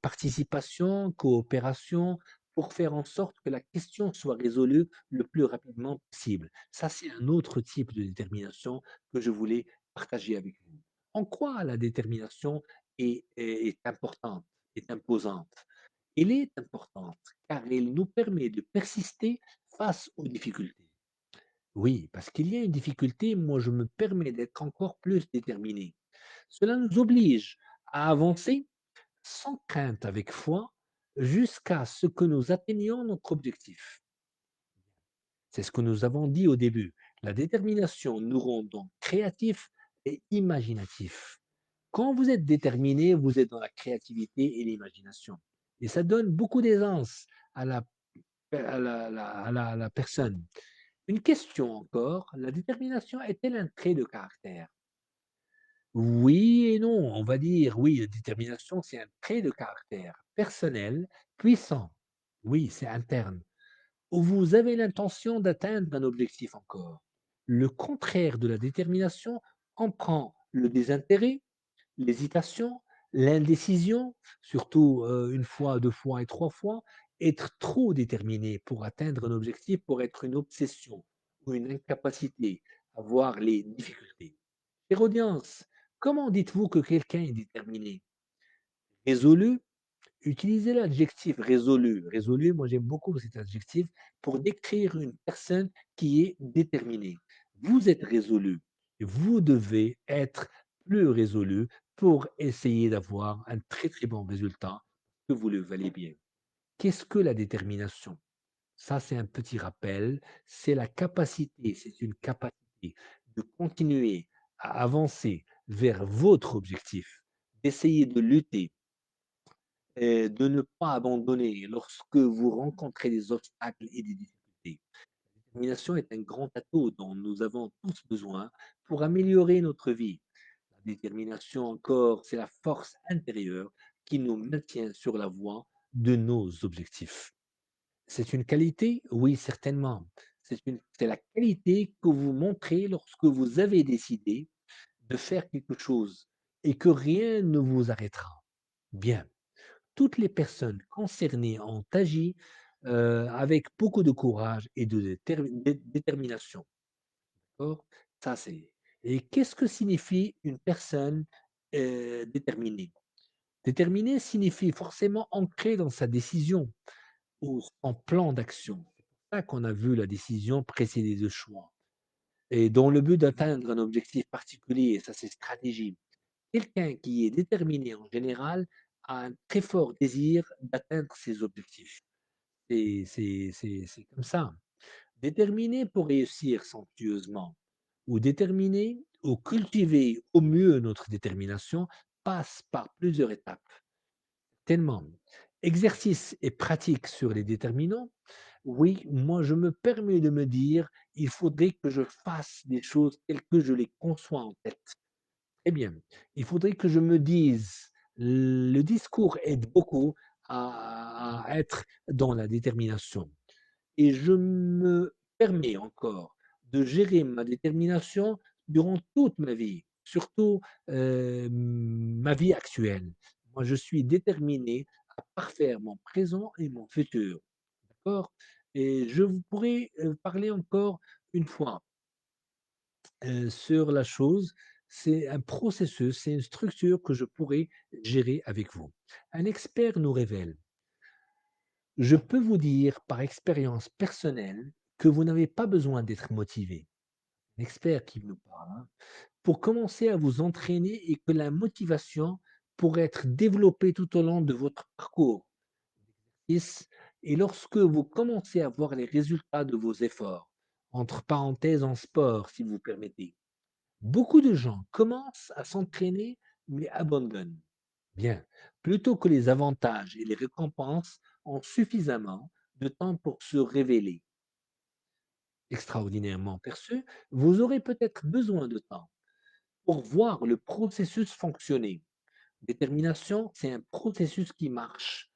S1: participation, coopération, pour faire en sorte que la question soit résolue le plus rapidement possible. Ça, c'est un autre type de détermination que je voulais partager avec vous. En quoi la détermination est importante, est imposante. Elle est importante car elle nous permet de persister face aux difficultés. Oui, parce qu'il y a une difficulté, moi je me permets d'être encore plus déterminé. Cela nous oblige à avancer sans crainte, avec foi, jusqu'à ce que nous atteignions notre objectif. C'est ce que nous avons dit au début. La détermination nous rend donc créatifs et imaginatifs. Quand vous êtes déterminé, vous êtes dans la créativité et l'imagination. Et ça donne beaucoup d'aisance à la personne. Une question encore, la détermination est-elle un trait de caractère? Oui et non, on va dire oui, la détermination, c'est un trait de caractère personnel, puissant. Oui, c'est interne. Où vous avez l'intention d'atteindre un objectif encore. Le contraire de la détermination comprend le désintérêt, l'hésitation, l'indécision, surtout une fois, deux fois et trois fois, être trop déterminé pour atteindre un objectif, pour être une obsession ou une incapacité à voir les difficultés. Chère audience, comment dites-vous que quelqu'un est déterminé? Résolu? Utilisez l'adjectif résolu. Résolu, moi j'aime beaucoup cet adjectif pour décrire une personne qui est déterminée. Vous êtes résolu. Vous devez être plus résolu pour essayer d'avoir un très très bon résultat, que vous le valez bien. Qu'est-ce que la détermination? Ça, c'est un petit rappel. C'est la capacité, c'est une capacité de continuer à avancer vers votre objectif, d'essayer de lutter et de ne pas abandonner lorsque vous rencontrez des obstacles et des difficultés. La détermination est un grand atout dont nous avons tous besoin pour améliorer notre vie. La détermination encore, c'est la force intérieure qui nous maintient sur la voie de nos objectifs. C'est une qualité? Oui, certainement. C'est la qualité que vous montrez lorsque vous avez décidé de faire quelque chose et que rien ne vous arrêtera. Bien. Toutes les personnes concernées ont agi avec beaucoup de courage et de détermination. D'accord. Ça, c'est. Et qu'est-ce que signifie une personne déterminée? Déterminée signifie forcément ancrée dans sa décision ou son plan d'action. C'est pour ça qu'on a vu la décision précédée de choix. Et dans le but d'atteindre un objectif particulier, ça c'est stratégie. Quelqu'un qui est déterminé en général a un très fort désir d'atteindre ses objectifs. C'est comme ça. Déterminé pour réussir somptueusement ou déterminé ou cultiver au mieux notre détermination passe par plusieurs étapes. Tellement. Exercice et pratique sur les déterminants. Oui, moi je me permets de me dire, il faudrait que je fasse des choses telles que je les conçois en tête. Eh bien, il faudrait que je me dise, le discours aide beaucoup à être dans la détermination. Et je me permets encore de gérer ma détermination durant toute ma vie, surtout ma vie actuelle. Moi, je suis déterminé à parfaire mon présent et mon futur. D'accord? Et je vous pourrais parler encore une fois sur la chose, c'est un processus, c'est une structure que je pourrais gérer avec vous. Un expert nous révèle, je peux vous dire par expérience personnelle que vous n'avez pas besoin d'être motivé. Un expert qui nous parle, hein, pour commencer à vous entraîner et que la motivation pourrait être développée tout au long de votre parcours. Et lorsque vous commencez à voir les résultats de vos efforts, entre parenthèses en sport si vous permettez, beaucoup de gens commencent à s'entraîner mais abandonnent. Bien, plutôt que les avantages et les récompenses ont suffisamment de temps pour se révéler. Extraordinairement perçu, vous aurez peut-être besoin de temps pour voir le processus fonctionner. Détermination, c'est un processus qui marche.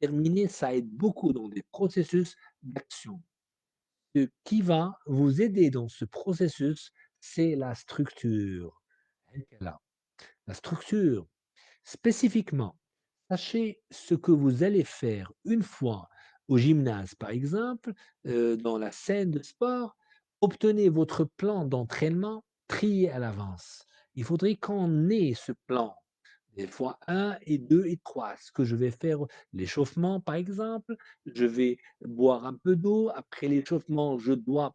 S1: Déterminer, ça aide beaucoup dans des processus d'action. Ce qui va vous aider dans ce processus, c'est la structure. Elle est là. La structure, spécifiquement, sachez ce que vous allez faire une fois au gymnase, par exemple, dans la scène de sport. Obtenez votre plan d'entraînement trié à l'avance. Il faudrait qu'on ait ce plan. Des fois un et 2 et 3. Ce que je vais faire, l'échauffement par exemple, je vais boire un peu d'eau. Après l'échauffement, je dois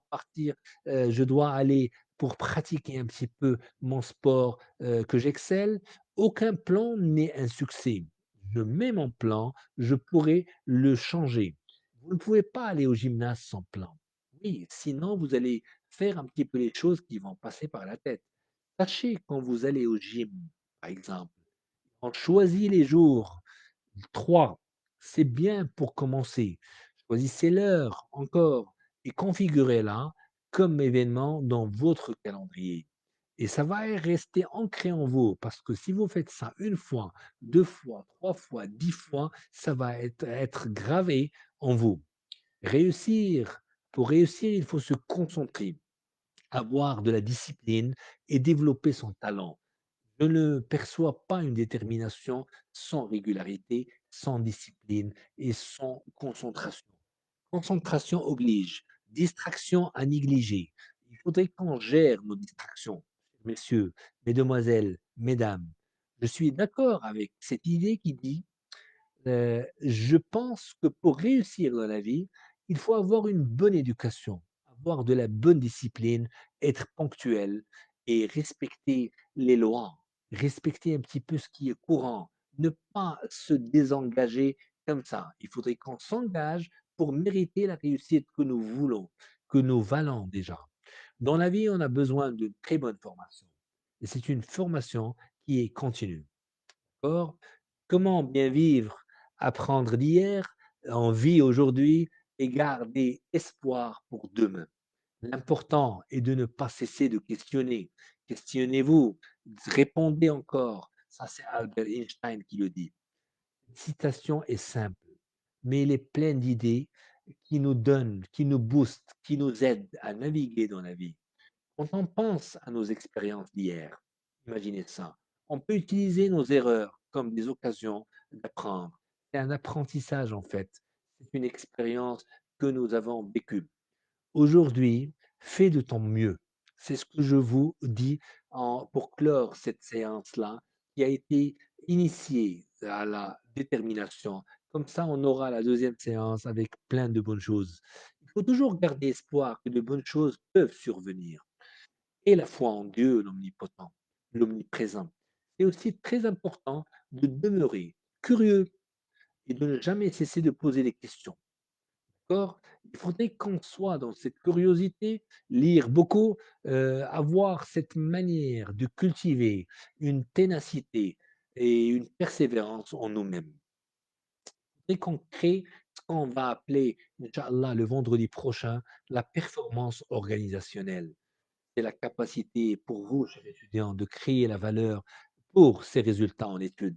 S1: aller pour pratiquer un petit peu mon sport, que j'excelle. Aucun plan n'est un succès. Je mets mon plan, je pourrais le changer. Vous ne pouvez pas aller au gymnase sans plan. Oui, sinon vous allez faire un petit peu les choses qui vont passer par la tête. Sachez quand vous allez au gym, par exemple, on choisit les jours. 3, c'est bien pour commencer. Choisissez l'heure encore et configurez-la comme événement dans votre calendrier. Et ça va rester ancré en vous parce que si vous faites ça une fois, 2 fois, 3 fois, 10 fois, ça va être gravé en vous. Réussir, pour réussir, il faut se concentrer, avoir de la discipline et développer son talent. Je ne perçois pas une détermination sans régularité, sans discipline et sans concentration. Concentration oblige, distraction à négliger. Il faudrait qu'on gère nos distractions. Messieurs, mesdemoiselles, mesdames, je suis d'accord avec cette idée qui dit je pense que pour réussir dans la vie, il faut avoir une bonne éducation, avoir de la bonne discipline, être ponctuel et respecter les lois, respecter un petit peu ce qui est courant, ne pas se désengager comme ça. Il faudrait qu'on s'engage pour mériter la réussite que nous voulons, que nous valons déjà. Dans la vie, on a besoin d'une très bonne formation. Et c'est une formation qui est continue. Or, comment bien vivre, apprendre d'hier, en vie aujourd'hui et garder espoir pour demain? L'important est de ne pas cesser de questionner. Questionnez-vous, répondez encore. Ça, c'est Albert Einstein qui le dit. Cette citation est simple, mais elle est pleine d'idées qui nous donnent, qui nous boostent, qui nous aident à naviguer dans la vie. Quand on pense à nos expériences d'hier, imaginez ça, on peut utiliser nos erreurs comme des occasions d'apprendre. C'est un apprentissage en fait. C'est une expérience que nous avons vécue. Aujourd'hui, fais de ton mieux. C'est ce que je vous dis pour clore cette séance-là qui a été initiée à la détermination. Comme ça, on aura la deuxième séance avec plein de bonnes choses. Il faut toujours garder espoir que de bonnes choses peuvent survenir et la foi en Dieu, l'omnipotent, l'omniprésent. C'est aussi très important de demeurer curieux et de ne jamais cesser de poser des questions. D'accord. Il faudrait qu'on soit dans cette curiosité, lire beaucoup, avoir cette manière de cultiver une ténacité et une persévérance en nous-mêmes. Et qu'on crée ce qu'on va appeler, Inch'Allah, le vendredi prochain, la performance organisationnelle. C'est la capacité pour vous, chers étudiants, de créer la valeur pour ces résultats en études.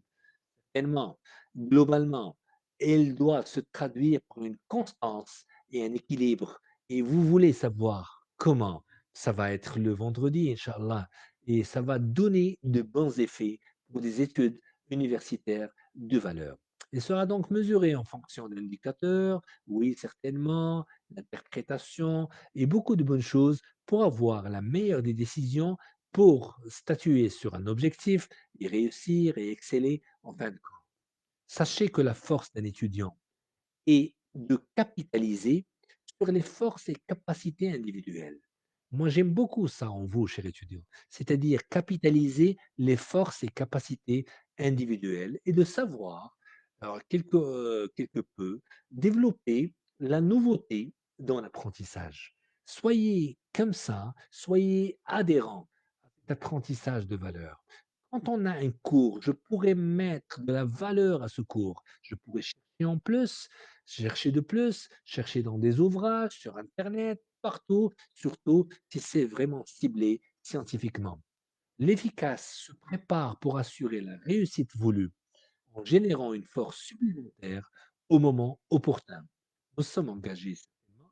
S1: Tellement, globalement, elle doit se traduire par une constance et un équilibre. Et vous voulez savoir comment ça va être le vendredi, Inch'Allah, et ça va donner de bons effets pour des études universitaires de valeur. Elle sera donc mesurée en fonction d'indicateurs, oui, certainement, l'interprétation et beaucoup de bonnes choses pour avoir la meilleure des décisions pour statuer sur un objectif et réussir et exceller en fin de compte. Sachez que la force d'un étudiant est de capitaliser sur les forces et capacités individuelles. Moi, j'aime beaucoup ça en vous, chers étudiants, c'est-à-dire capitaliser les forces et capacités individuelles et de savoir, alors quelque peu, développer la nouveauté dans l'apprentissage. Soyez comme ça, soyez adhérents à cet apprentissage de valeur. Quand on a un cours, je pourrais mettre de la valeur à ce cours. Je pourrais chercher en plus, chercher de plus, chercher dans des ouvrages, sur Internet, partout, surtout si c'est vraiment ciblé scientifiquement. L'efficace se prépare pour assurer la réussite voulue en générant une force supplémentaire au moment opportun. Nous sommes engagés, certainement.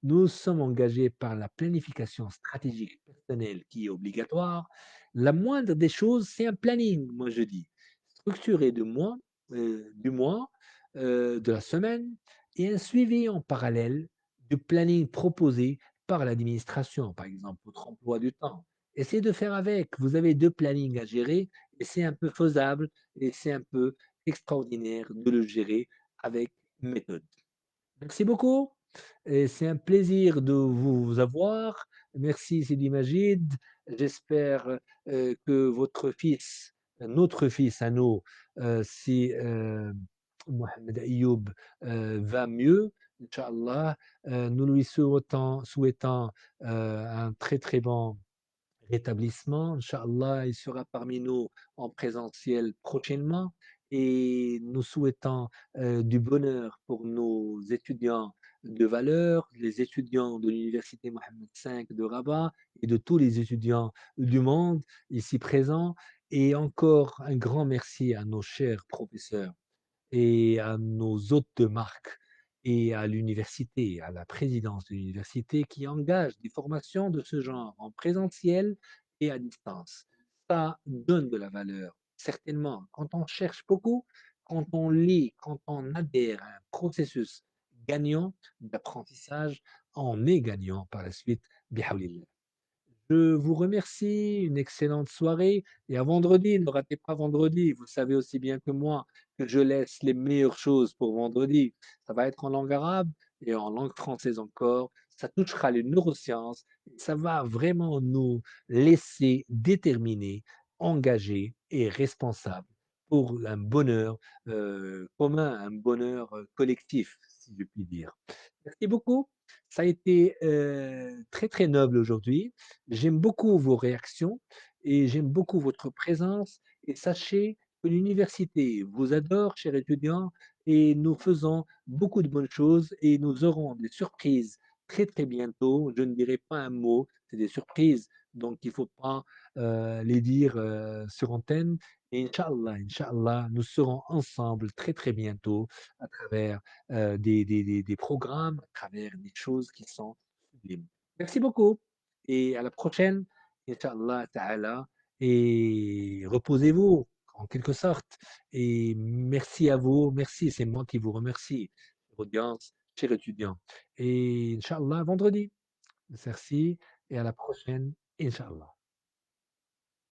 S1: Nous sommes engagés par la planification stratégique personnelle qui est obligatoire. La moindre des choses, c'est un planning, moi je dis. Structuré du mois, de la semaine et un suivi en parallèle du planning proposé par l'administration, par exemple, votre emploi du temps. Essayez de faire avec. Vous avez deux plannings à gérer, et c'est un peu faisable et c'est un peu extraordinaire de le gérer avec méthode. Merci beaucoup et c'est un plaisir de vous avoir. Merci Sidi Majid. J'espère, que votre fils, notre fils à nous, si, Mohamed Ayoub, va mieux, inch'Allah. Nous lui souhaitons, un très, très bon rétablissement. Inch'Allah, il sera parmi nous en présentiel prochainement et nous souhaitons du bonheur pour nos étudiants de valeur, les étudiants de l'Université Mohammed V de Rabat et de tous les étudiants du monde ici présents. Et encore un grand merci à nos chers professeurs et à nos hôtes de marque et à l'université, à la présidence de l'université qui engage des formations de ce genre en présentiel et à distance. Ça donne de la valeur, certainement. Quand on cherche beaucoup, quand on lit, quand on adhère à un processus gagnant d'apprentissage, on est gagnant par la suite. Bihaoulillah. Je vous remercie, une excellente soirée et à vendredi, ne ratez pas vendredi. Vous savez aussi bien que moi que je laisse les meilleures choses pour vendredi. Ça va être en langue arabe et en langue française encore. Ça touchera les neurosciences. Ça va vraiment nous laisser déterminés, engagés et responsables pour un bonheur commun, un bonheur collectif, si je puis dire. Merci beaucoup. Ça a été très, très noble aujourd'hui. J'aime beaucoup vos réactions et j'aime beaucoup votre présence. Et sachez que l'université vous adore, chers étudiants, et nous faisons beaucoup de bonnes choses et nous aurons des surprises très, très bientôt. Je ne dirai pas un mot, c'est des surprises, donc il ne faut pas les dire sur antenne. Et Inch'Allah, nous serons ensemble très, très bientôt à travers des programmes, à travers des choses qui sont sublimes. Merci beaucoup et à la prochaine, Inch'Allah Ta'ala, et reposez-vous en quelque sorte. Et merci à vous, merci, c'est moi qui vous remercie, chère audience, chers étudiants. Et Inch'Allah, vendredi. Merci et à la prochaine, Inch'Allah.